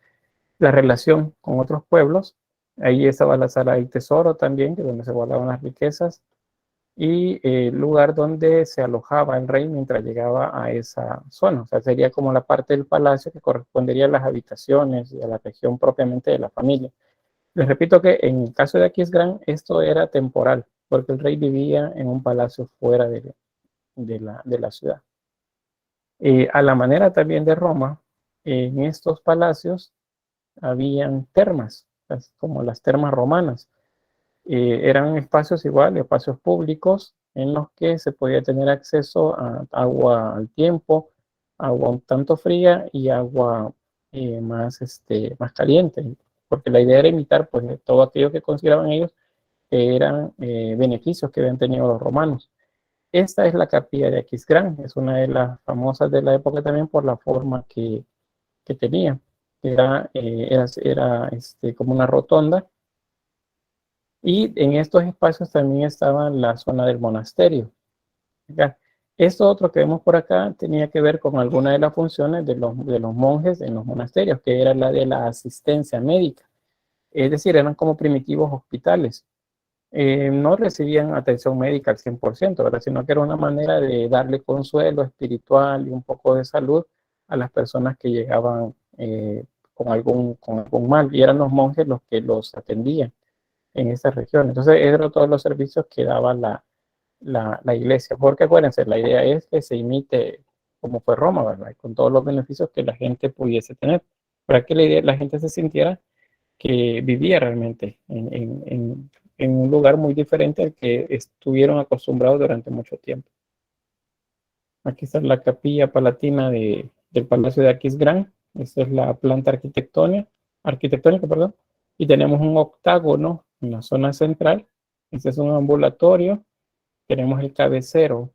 la relación con otros pueblos. Ahí estaba la sala del tesoro también, que es donde se guardaban las riquezas, y el lugar donde se alojaba el rey mientras llegaba a esa zona. O sea, sería como la parte del palacio que correspondería a las habitaciones y a la región propiamente de la familia. Les repito que en el caso de Aquisgrán esto era temporal, porque el rey vivía en un palacio fuera de la ciudad. A la manera también de Roma, en estos palacios habían termas, como las termas romanas. Eran espacios igual, espacios públicos en los que se podía tener acceso a agua al tiempo, agua un tanto fría y agua más caliente, porque la idea era imitar pues todo aquello que consideraban ellos que eran beneficios que habían tenido los romanos. Esta es la capilla de Aquisgrán, es una de las famosas de la época también por la forma que tenía. Era como una rotonda, y en estos espacios también estaba la zona del monasterio. Acá. Esto otro que vemos por acá tenía que ver con alguna de las funciones de los monjes en los monasterios, que era la de la asistencia médica. Es decir, eran como primitivos hospitales. No recibían atención médica al 100%, ¿verdad? Sino que era una manera de darle consuelo espiritual y un poco de salud a las personas que llegaban con algún mal, y eran los monjes los que los atendían en esa región. Entonces, eran todos los servicios que daba la iglesia, porque acuérdense, la idea es que se imite como fue Roma, ¿verdad? Con todos los beneficios que la gente pudiese tener, para que la gente se sintiera que vivía realmente en un lugar muy diferente al que estuvieron acostumbrados durante mucho tiempo. Aquí está la capilla palatina del Palacio de Aquisgrán. Esta es la planta arquitectónica, perdón. Y tenemos un octágono en la zona central. Este es un ambulatorio. Tenemos el cabecero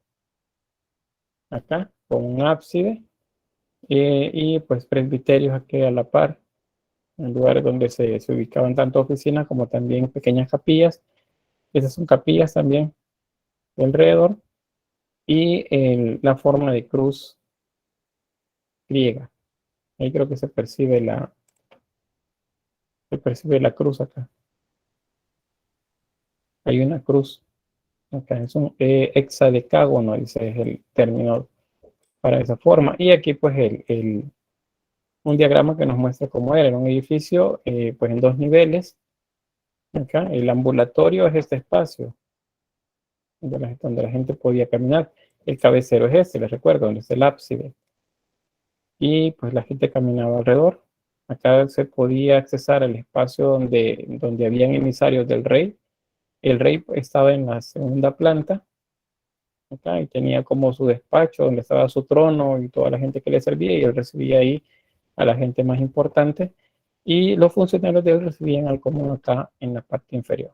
acá con un ábside y pues presbiterios aquí a la par, en lugares donde se ubicaban tanto oficinas como también pequeñas capillas. Esas son capillas también de alrededor, y la forma de cruz griega. Ahí creo que se percibe la cruz acá. Hay una cruz acá, es un hexadecágono, dice, es el término para esa forma. Y aquí pues un diagrama que nos muestra cómo era un edificio pues en 2 niveles. Acá el ambulatorio es este espacio donde la gente podía caminar. El cabecero es este, les recuerdo, donde es el ábside. Y pues la gente caminaba alrededor. Acá se podía accesar al espacio donde habían emisarios del rey. El rey estaba en la segunda planta, acá, y tenía como su despacho donde estaba su trono y toda la gente que le servía, y él recibía ahí a la gente más importante, y los funcionarios de él recibían al común acá en la parte inferior.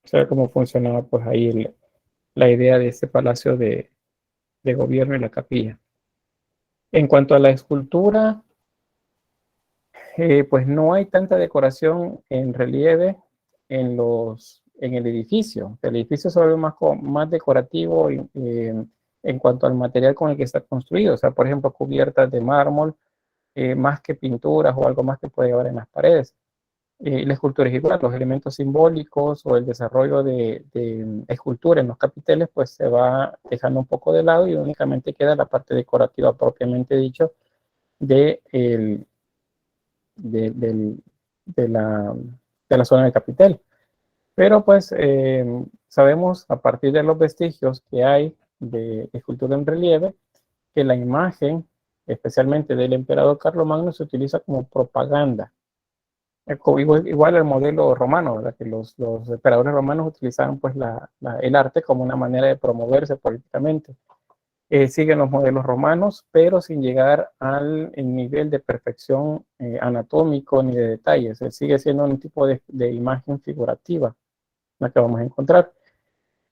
O sea, cómo funcionaba pues ahí la idea de ese palacio de gobierno y la capilla. En cuanto a la escultura, pues no hay tanta decoración en relieve en el edificio. El edificio se vuelve más decorativo en cuanto al material con el que está construido. O sea, por ejemplo, cubiertas de mármol, más que pinturas o algo más que puede haber en las paredes. La escultura es igual, los elementos simbólicos o el desarrollo de escultura en los capiteles pues se va dejando un poco de lado y únicamente queda la parte decorativa propiamente dicho de, de, del- de la, de la zona del capitel. Pero pues sabemos a partir de los vestigios que hay de escultura en relieve que la imagen, especialmente del emperador Carlomagno, se utiliza como propaganda. Igual el modelo romano, ¿verdad? Que los emperadores romanos utilizaban pues el arte como una manera de promoverse políticamente. Siguen los modelos romanos, pero sin llegar al nivel de perfección anatómico ni de detalles. Sigue siendo un tipo de imagen figurativa la que vamos a encontrar.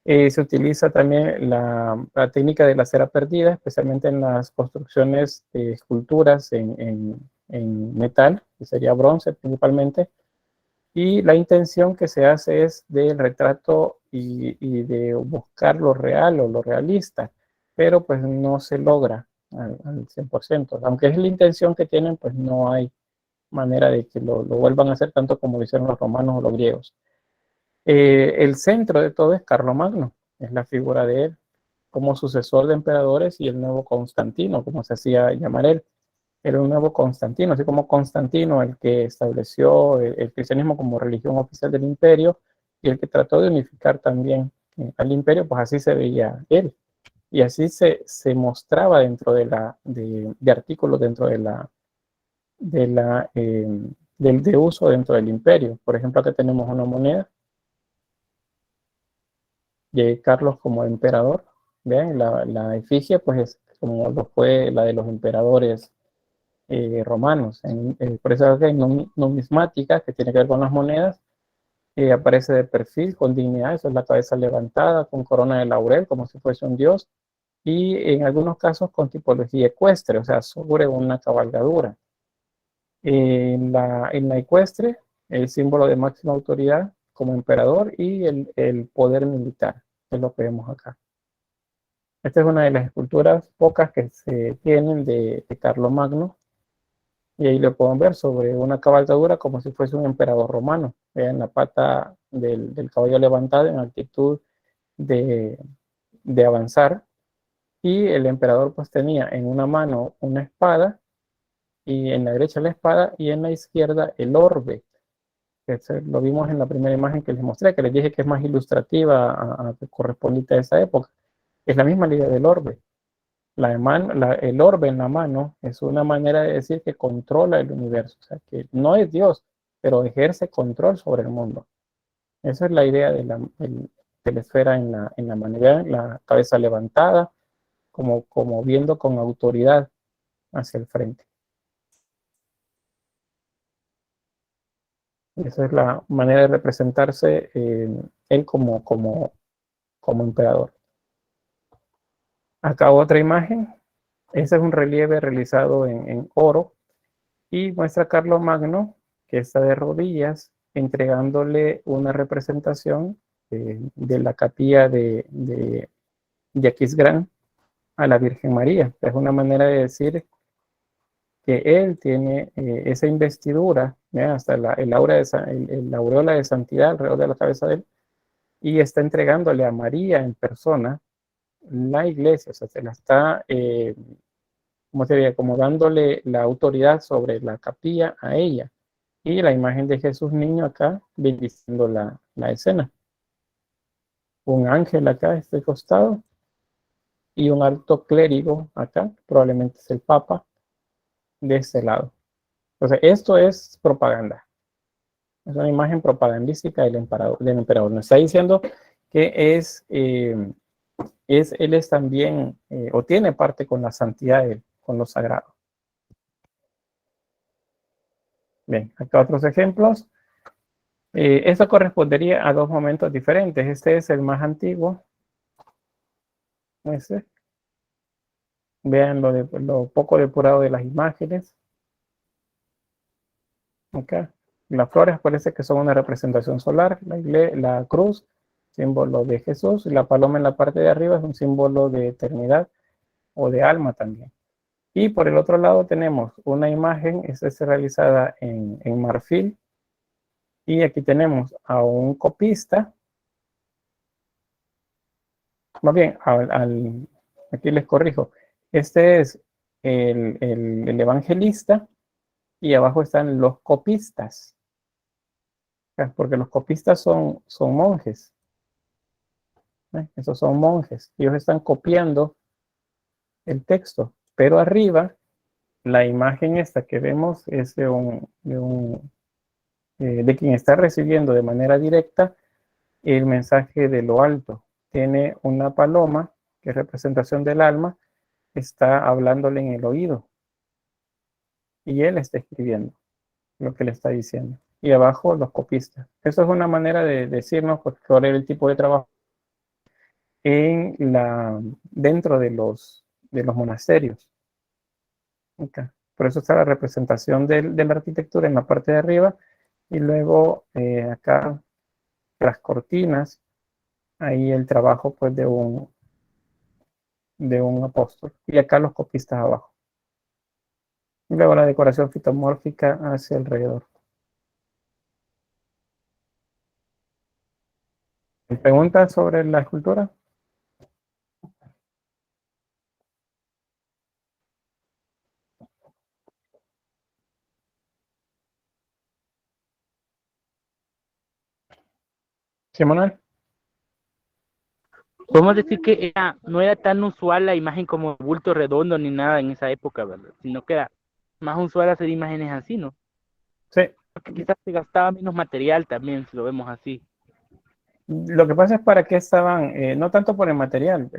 Se utiliza también la técnica de la cera perdida, especialmente en las construcciones de esculturas en metal, que sería bronce principalmente, y la intención que se hace es del retrato y de buscar lo real o lo realista, pero pues no se logra al 100%. Aunque es la intención que tienen, pues no hay manera de que lo vuelvan a hacer tanto como lo hicieron los romanos o los griegos. El centro de todo es Carlomagno, es la figura de él como sucesor de emperadores y el nuevo Constantino, como se hacía llamar él. Era un nuevo Constantino, así como Constantino, el que estableció el cristianismo como religión oficial del imperio y el que trató de unificar también al imperio, pues así se veía él. Y así se mostraba dentro de artículos dentro de uso dentro del imperio. Por ejemplo, aquí tenemos una moneda de Carlos como emperador. Vean, la efigie pues es como lo fue la de los emperadores romanos. Por eso hay numismática que tiene que ver con las monedas. Aparece de perfil, con dignidad, eso es la cabeza levantada, con corona de laurel, como si fuese un dios, y en algunos casos con tipología ecuestre, o sea, sobre una cabalgadura. En la ecuestre, el símbolo de máxima autoridad como emperador y el poder militar, es lo que vemos acá. Esta es una de las esculturas pocas que se tienen de Carlomagno, y ahí lo pueden ver sobre una cabalgadura como si fuese un emperador romano. Vean la pata del caballo levantada en actitud de avanzar, y el emperador pues tenía en una mano una espada, y en la derecha la espada, y en la izquierda el orbe, que lo vimos en la primera imagen que les mostré, que les dije que es más ilustrativa correspondiente a esa época. Es la misma idea del orbe. El orbe en la mano es una manera de decir que controla el universo, o sea, que no es Dios, pero ejerce control sobre el mundo. Esa es la idea de la esfera en la manera, la cabeza levantada, como viendo con autoridad hacia el frente. Esa es la manera de representarse él como emperador. Acá otra imagen. Ese es un relieve realizado en oro y muestra a Carlomagno que está de rodillas entregándole una representación de la capilla de Aquisgrán a la Virgen María. Es una manera de decir que él tiene esa investidura, hasta el aureola de santidad alrededor de la cabeza de él, y está entregándole a María en persona la iglesia, o sea, se la está, ¿cómo se diría? Como dándole la autoridad sobre la capilla a ella. Y la imagen de Jesús niño acá, bendiciendo la escena. Un ángel acá a este costado, y un alto clérigo acá, probablemente es el Papa, de este lado. Entonces, esto es propaganda. Es una imagen propagandística del emperador. Nos está diciendo que él es también, o tiene parte con la santidad, con lo sagrado. Bien, acá otros ejemplos. Esto correspondería a dos momentos diferentes. Este es el más antiguo. Vean lo poco depurado de las imágenes. Acá. Las flores parece que son una representación solar. La cruz, símbolo de Jesús. Y la paloma en la parte de arriba es un símbolo de eternidad o de alma también. Y por el otro lado tenemos una imagen, esta es realizada en marfil, y aquí tenemos a un copista, más bien, aquí les corrijo, este es el evangelista, y abajo están los copistas, porque los copistas son monjes, esos son monjes, ellos están copiando el texto, pero arriba la imagen esta que vemos es de quien está recibiendo de manera directa el mensaje de lo alto. Tiene una paloma, que es representación del alma, está hablándole en el oído. Y él está escribiendo lo que le está diciendo. Y abajo los copistas. Eso es una manera de decirnos cuál era el tipo de trabajo dentro de los monasterios. Okay. Por eso está la representación de la arquitectura en la parte de arriba. Y luego acá las cortinas, ahí el trabajo pues de un apóstol. Y acá los copistas abajo. Y luego la decoración fitomórfica hacia alrededor. ¿Preguntas sobre la escultura? ¿Sí, Manuel? Podemos decir que no era tan usual la imagen como bulto redondo ni nada en esa época, ¿verdad? Sino que era más usual hacer imágenes así, ¿no? Sí. Porque quizás se gastaba menos material también, si lo vemos así. Lo que pasa es para qué estaban, no tanto por el material,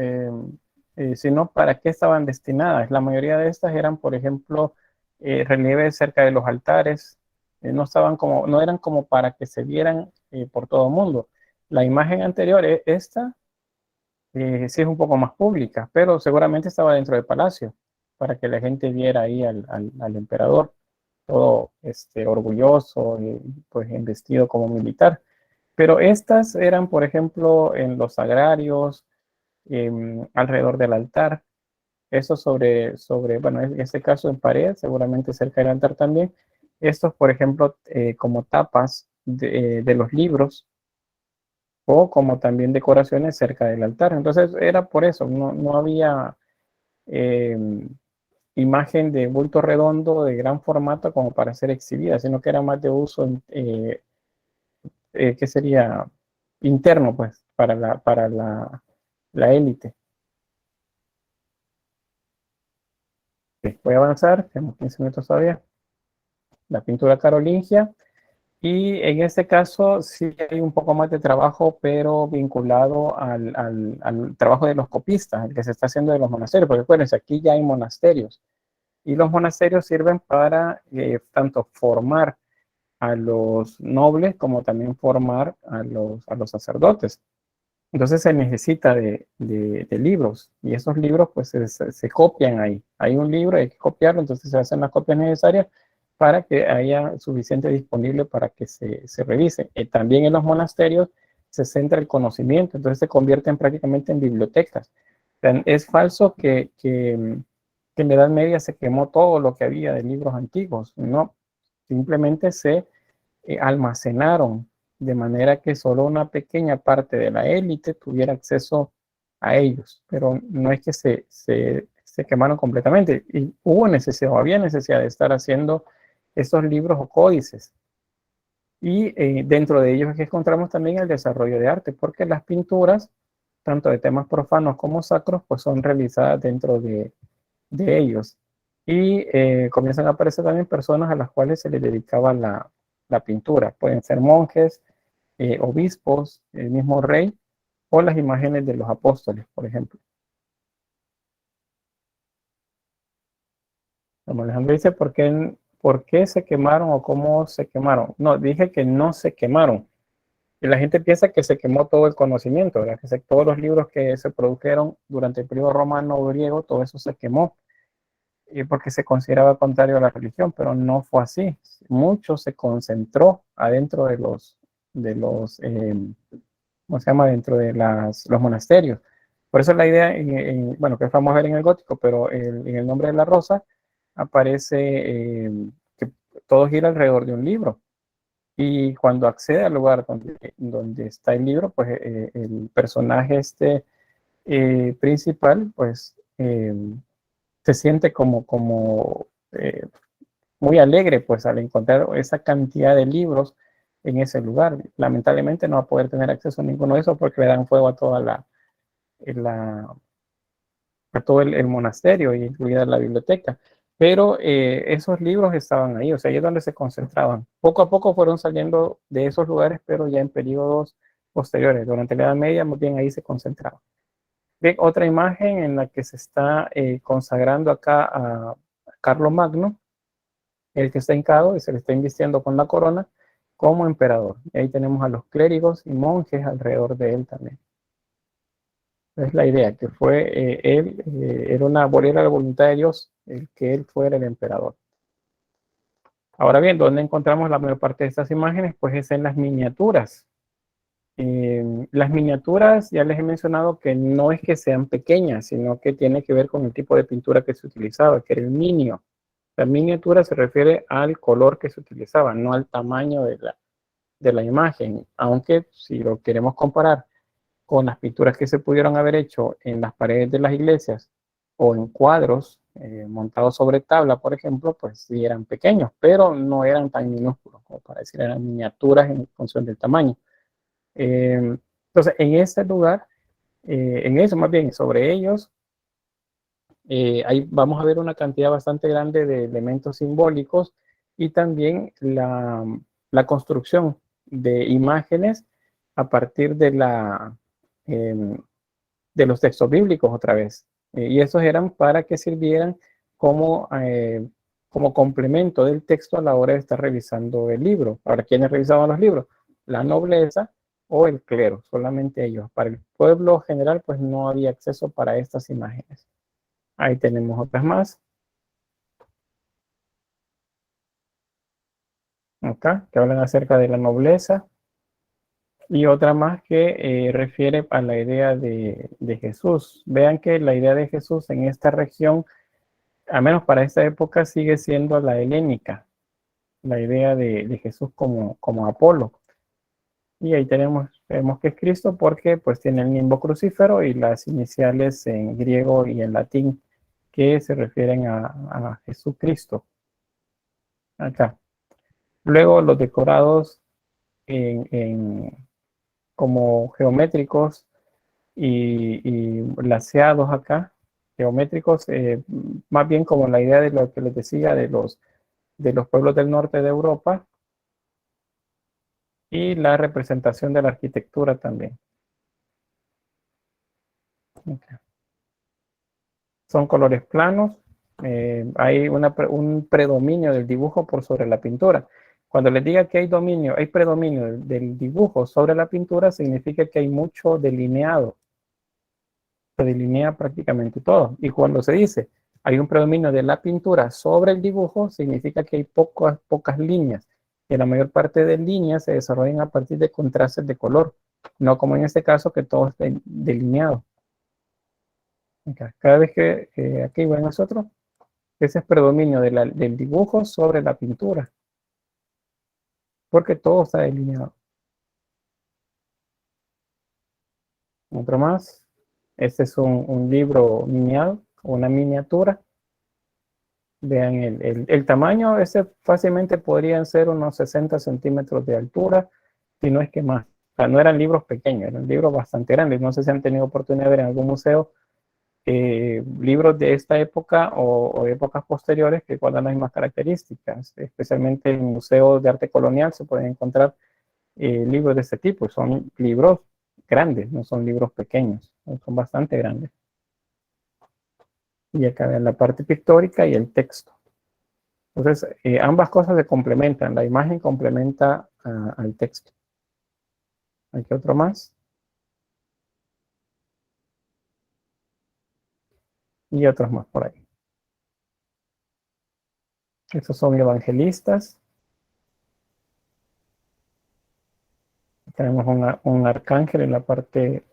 sino para qué estaban destinadas. La mayoría de estas eran, por ejemplo, relieves cerca de los altares, no eran como para que se vieran por todo el mundo. La imagen anterior, esta, sí es un poco más pública, pero seguramente estaba dentro del palacio, para que la gente viera ahí al emperador, todo orgulloso, pues vestido como militar. Pero estas eran, por ejemplo, en los agrarios, alrededor del altar. Eso bueno, en este caso en pared, seguramente cerca del altar también. Estos, por ejemplo, como tapas de los libros o como también decoraciones cerca del altar. Entonces era por eso, no había eh, imagen de bulto redondo de gran formato como para ser exhibida, sino que era más de uso ¿qué sería? Interno, pues, para la élite. Voy a avanzar, tenemos 15 minutos todavía. La pintura carolingia. Y en este caso sí hay un poco más de trabajo, pero vinculado al trabajo de los copistas, el que se está haciendo de los monasterios, porque acuérdense, aquí ya hay monasterios. Y los monasterios sirven para tanto formar a los nobles como también formar a los sacerdotes. Entonces se necesita de libros y esos libros pues se copian ahí. Hay un libro, hay que copiarlo, entonces se hacen las copias necesarias para que haya suficiente disponible para que se revise. También en los monasterios se centra el conocimiento, entonces se convierten prácticamente en bibliotecas. O sea, es falso que en la Edad Media se quemó todo lo que había de libros antiguos, no, simplemente se almacenaron de manera que solo una pequeña parte de la élite tuviera acceso a ellos, pero no es que se quemaron completamente. Y hubo necesidad, o había necesidad de estar haciendo estos libros o códices. Y dentro de ellos es que encontramos también el desarrollo de arte, porque las pinturas, tanto de temas profanos como sacros, pues son realizadas dentro de ellos. Y comienzan a aparecer también personas a las cuales se les dedicaba la pintura. Pueden ser monjes, obispos, el mismo rey, o las imágenes de los apóstoles, por ejemplo. Como Alejandro dice, ¿por qué se quemaron o cómo se quemaron? No, dije que no se quemaron. Y la gente piensa que se quemó todo el conocimiento, ¿verdad? Todos los libros que se produjeron durante el periodo romano o griego, todo eso se quemó. Porque se consideraba contrario a la religión, pero no fue así. Mucho se concentró adentro de los ¿cómo se llama? Dentro de los monasterios. Por eso la idea, bueno, que vamos a ver en el gótico, pero en el nombre de la rosa aparece que todo gira alrededor de un libro. Y cuando accede al lugar donde está el libro, pues el personaje principal, pues se siente como muy alegre, pues al encontrar esa cantidad de libros en ese lugar. Lamentablemente no va a poder tener acceso a ninguno de esos porque le dan fuego a toda a todo el monasterio, incluida la biblioteca. Pero esos libros estaban ahí, o sea, ahí es donde se concentraban. Poco a poco fueron saliendo de esos lugares, pero ya en periodos posteriores. Durante la Edad Media, muy bien, ahí se concentraban. Bien, otra imagen en la que se está consagrando acá a Carlos Magno, el que está hincado y se le está invistiendo con la corona como emperador. Y ahí tenemos a los clérigos y monjes alrededor de él también. Es la idea, que fue él, era una bolera de voluntad de Dios, el que él fuera el emperador. Ahora bien, ¿dónde encontramos la mayor parte de estas imágenes? Pues es en las miniaturas. Las miniaturas, ya les he mencionado que no es que sean pequeñas, sino que tiene que ver con el tipo de pintura que se utilizaba, que era el minio. La miniatura se refiere al color que se utilizaba, no al tamaño de la imagen, aunque si lo queremos comparar con las pinturas que se pudieron haber hecho en las paredes de las iglesias o en cuadros montados sobre tabla, por ejemplo, pues sí eran pequeños, pero no eran tan minúsculos, como para decir, eran miniaturas en función del tamaño. Entonces, en ese lugar, en eso más bien, sobre ellos, ahí vamos a ver una cantidad bastante grande de elementos simbólicos y también la construcción de imágenes a partir de los textos bíblicos otra vez. Y esos eran para que sirvieran como complemento del texto a la hora de estar revisando el libro. Ahora, ¿quiénes revisaban los libros? La nobleza o el clero, solamente ellos. Para el pueblo general, pues no había acceso para estas imágenes. Ahí tenemos otras más. Acá, que hablan acerca de la nobleza. Y otra más que refiere a la idea de Jesús. Vean que la idea de Jesús en esta región, al menos para esta época, sigue siendo la helénica. La idea de Jesús como Apolo. Y ahí vemos que es Cristo porque pues tiene el nimbo crucífero y las iniciales en griego y en latín que se refieren a Jesucristo. Acá. Luego los decorados como geométricos y laseados acá, geométricos, más bien como la idea de lo que les decía de los pueblos del norte de Europa y la representación de la arquitectura también. Okay. Son colores planos, hay un predominio del dibujo por sobre la pintura. Cuando les diga que hay predominio del dibujo sobre la pintura, significa que hay mucho delineado. Se delinea prácticamente todo. Y cuando se dice hay un predominio de la pintura sobre el dibujo, significa que hay pocas líneas. Que la mayor parte de líneas se desarrollan a partir de contrastes de color. No como en este caso que todo está delineado. Okay. Cada vez que aquí ven nosotros, ese es predominio del dibujo sobre la pintura. Porque todo está delineado. Otro más. Este es un libro miniado, una miniatura. Vean el tamaño, ese fácilmente podrían ser unos 60 centímetros de altura, si no es que más. O sea, no eran libros pequeños, eran libros bastante grandes. No sé si han tenido oportunidad de ver en algún museo libros de esta época o épocas posteriores que guardan las mismas características. Especialmente en museos de arte colonial se pueden encontrar libros de este tipo. Son libros grandes, no son libros pequeños, son bastante grandes. Y acá ven la parte pictórica y el texto. Entonces, ambas cosas se complementan. La imagen complementa al texto. Aquí otro más. Y otros más por ahí. Estos son evangelistas. Tenemos un arcángel en la parte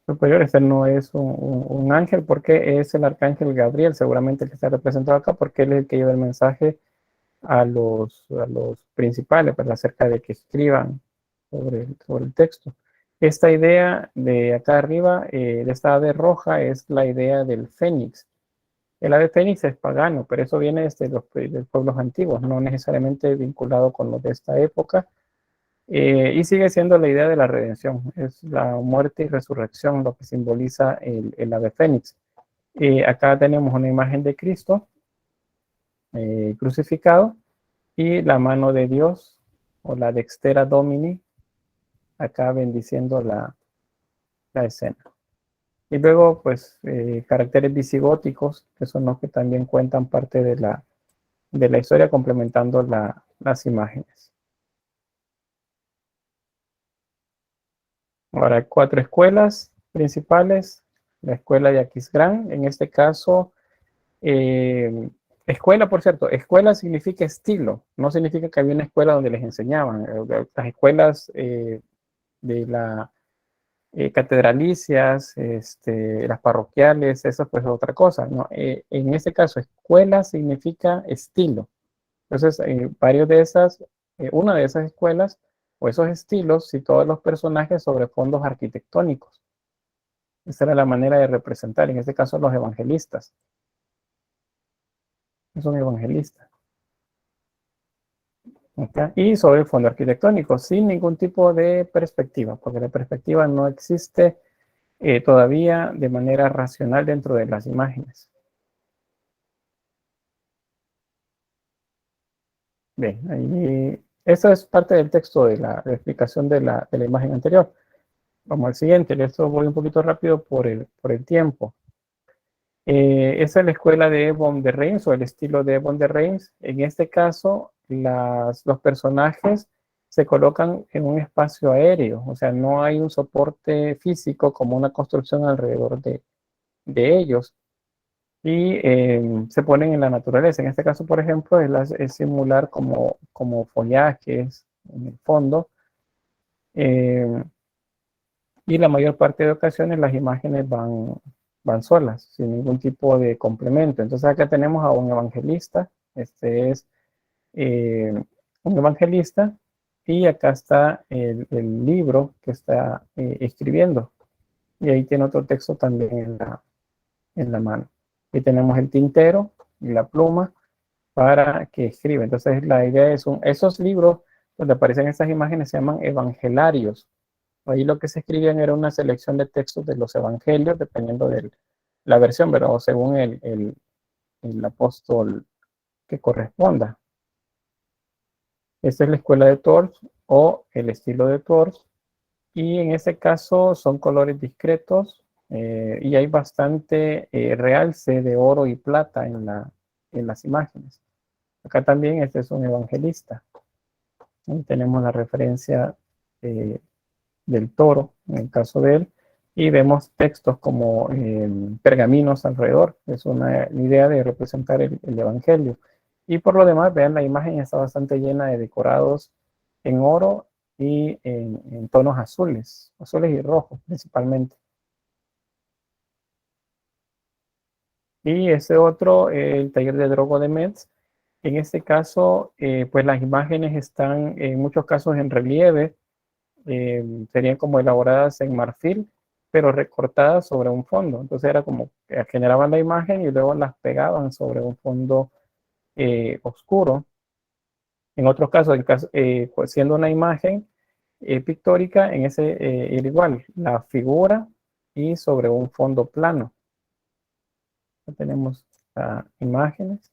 superior. Este no es un ángel, porque es el arcángel Gabriel, seguramente el que está representado acá, porque él es el que lleva el mensaje a los principales, pues, acerca de que escriban sobre el texto. Esta idea de acá arriba, de esta ave roja, es la idea del fénix. El ave fénix es pagano, pero eso viene desde los pueblos antiguos, no necesariamente vinculado con los de esta época. Y sigue siendo la idea de la redención, es la muerte y resurrección lo que simboliza el ave fénix. Acá tenemos una imagen de Cristo crucificado, y la mano de Dios, o la dextera Domini, acá bendiciendo la escena. Y luego, pues, caracteres visigóticos, que son los que también cuentan parte de la historia, complementando las imágenes. Ahora, hay 4 escuelas principales. La escuela de Aquisgrán, en este caso, escuela, por cierto, escuela significa estilo, no significa que había una escuela donde les enseñaban. Las escuelas de la catedralicias, las parroquiales, eso pues es otra cosa, ¿no? En este caso, escuela significa estilo. Entonces, una de esas escuelas o esos estilos, y todos los personajes sobre fondos arquitectónicos. Esa era la manera de representar, en este caso, los evangelistas. Es un evangelista. ¿Okay? Y sobre el fondo arquitectónico, sin ningún tipo de perspectiva, porque la perspectiva no existe todavía de manera racional dentro de las imágenes. Bien, ahí, eso es parte del texto de la explicación de la imagen anterior. Vamos al siguiente, esto voy un poquito rápido por el tiempo. Esa es la escuela de Von der Reims, o el estilo de Von der Reims. En este caso, los personajes se colocan en un espacio aéreo, o sea, no hay un soporte físico como una construcción alrededor de ellos, y se ponen en la naturaleza. En este caso, por ejemplo, es simular como follajes en el fondo, y la mayor parte de ocasiones las imágenes van solas, sin ningún tipo de complemento. Entonces acá tenemos a un evangelista, este es un evangelista, y acá está el libro que está escribiendo, y ahí tiene otro texto también en la mano. Y tenemos el tintero y la pluma para que escriba. Entonces la idea es esos libros donde aparecen estas imágenes se llaman evangelarios. Ahí lo que se escribían era una selección de textos de los evangelios, dependiendo de la versión, pero según el apóstol que corresponda. Esta es la escuela de Tours, o el estilo de Tours, y en este caso son colores discretos, y hay bastante realce de oro y plata en las imágenes. Acá también este es un evangelista. Ahí tenemos la referencia del toro, en el caso de él, y vemos textos como pergaminos alrededor. Es una idea de representar el evangelio. Y por lo demás, vean, la imagen está bastante llena de decorados en oro y en tonos azules y rojos principalmente. Y ese otro, el taller de Drogo de Metz, en este caso, pues las imágenes están en muchos casos en relieve, serían como elaboradas en marfil, pero recortadas sobre un fondo. Entonces era como que generaban la imagen y luego las pegaban sobre un fondo oscuro. En otros casos, pues siendo una imagen pictórica, en ese era igual, la figura y sobre un fondo plano. Tenemos imágenes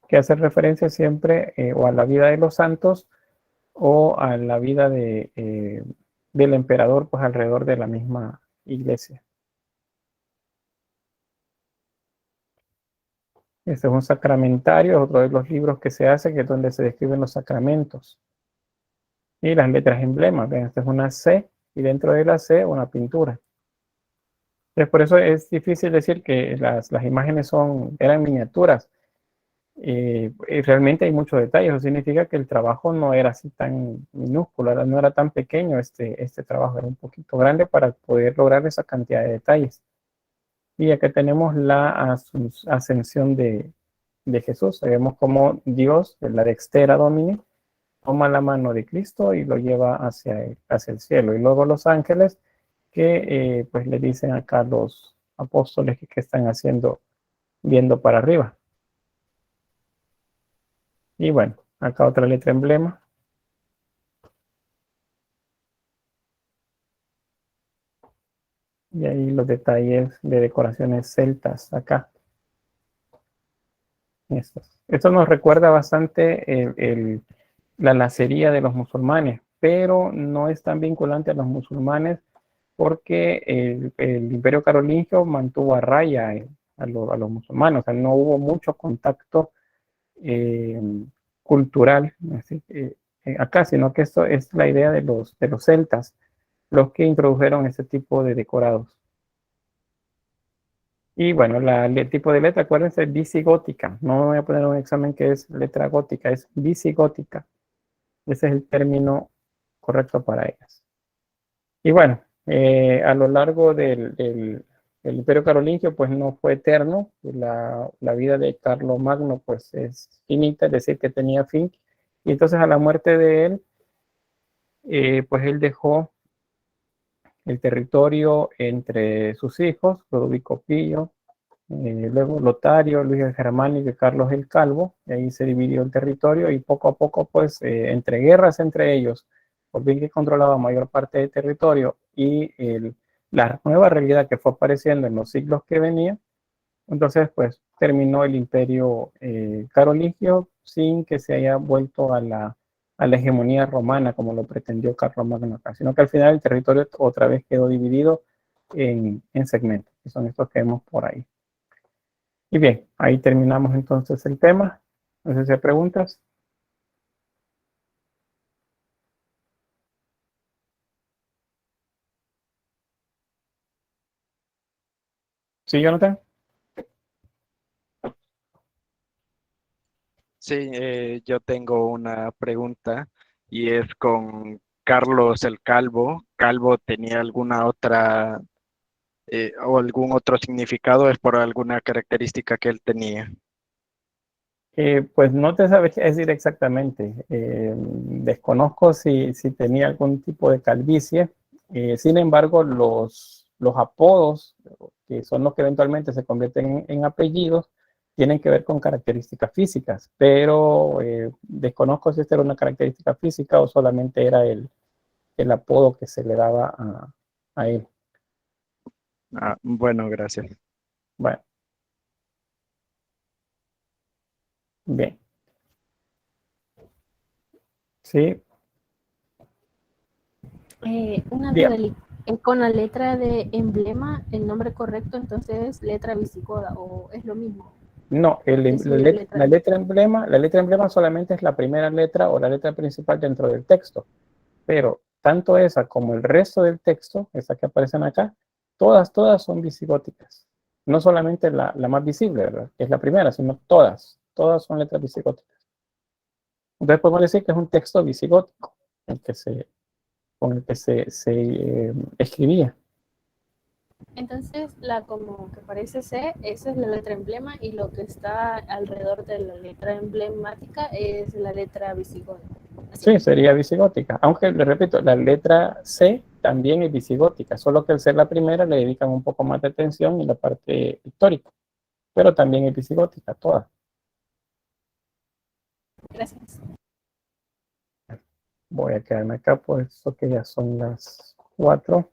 que hacen referencia siempre o a la vida de los santos o a la vida del emperador, pues alrededor de la misma iglesia. Este es un sacramentario, otro de los libros que se hace, que es donde se describen los sacramentos. Y las letras emblemas, ven, esta es una C, y dentro de la C una pintura. Entonces, por eso es difícil decir que las imágenes eran miniaturas. y realmente hay muchos detalles. Eso significa que el trabajo no era así tan minúsculo, no era tan pequeño este trabajo, era un poquito grande para poder lograr esa cantidad de detalles. Y acá tenemos la ascensión de Jesús. Vemos cómo Dios, de la dextera Domini, toma la mano de Cristo y lo lleva hacia el cielo. Y luego los ángeles que pues le dicen acá a los apóstoles que están haciendo, viendo para arriba. Y bueno, acá otra letra emblema. Y ahí los detalles de decoraciones celtas acá. Esto nos recuerda bastante la lacería de los musulmanes, pero no es tan vinculante a los musulmanes porque el Imperio Carolingio mantuvo a raya a los musulmanes, o sea, no hubo mucho contacto eh, cultural así, acá, sino que esto es la idea de los celtas, los que introdujeron este tipo de decorados. Y bueno, el tipo de letra, acuérdense, visigótica. No voy a poner un examen que es letra gótica, es visigótica. Ese es el término correcto para ellas. Y bueno, a lo largo del Imperio Carolingio, pues no fue eterno. La vida de Carlos Magno, pues es finita, es decir, que tenía fin. Y entonces a la muerte de él, pues él dejó el territorio entre sus hijos, Ludovico Pío, luego Lotario, Luis el Germánico y Carlos el Calvo, y ahí se dividió el territorio y poco a poco, pues, entre guerras entre ellos, por bien que controlaba mayor parte del territorio y la nueva realidad que fue apareciendo en los siglos que venían, entonces, pues, terminó el imperio carolingio sin que se haya vuelto a la hegemonía romana como lo pretendió Carlomagno acá, sino que al final el territorio otra vez quedó dividido en segmentos, que son estos que vemos por ahí. Y bien, ahí terminamos entonces el tema. No sé si hay preguntas. ¿Sí, Jonathan? Sí, yo tengo una pregunta y es con Carlos el Calvo. ¿Calvo tenía alguna otra o algún otro significado? ¿Es por alguna característica que él tenía? Pues no te sabría decir exactamente. Desconozco si tenía algún tipo de calvicie. Sin embargo, los apodos, que son los que eventualmente se convierten en apellidos, tienen que ver con características físicas, pero desconozco si esta era una característica física o solamente era el apodo que se le daba a él. Ah, bueno, gracias. Bueno, bien. Sí, Una bien. duda, con la letra de emblema, el nombre correcto entonces es letra visigoda o es lo mismo. No, Es una letra. la letra emblema solamente es la primera letra o la letra principal dentro del texto, pero tanto esa como el resto del texto, esa que aparecen acá, todas son visigóticas. No solamente la más visible, ¿verdad? Que es la primera, sino todas son letras visigóticas. Entonces podemos decir que es un texto visigótico con el que se escribía. Entonces, la como que parece C, esa es la letra emblema y lo que está alrededor de la letra emblemática es la letra visigoda. Sí, sería visigótica. Aunque, le repito, la letra C también es visigótica, solo que al ser la primera le dedican un poco más de atención en la parte histórica, pero también es visigótica, toda. Gracias. Voy a quedarme acá, pues, que ya son las 4.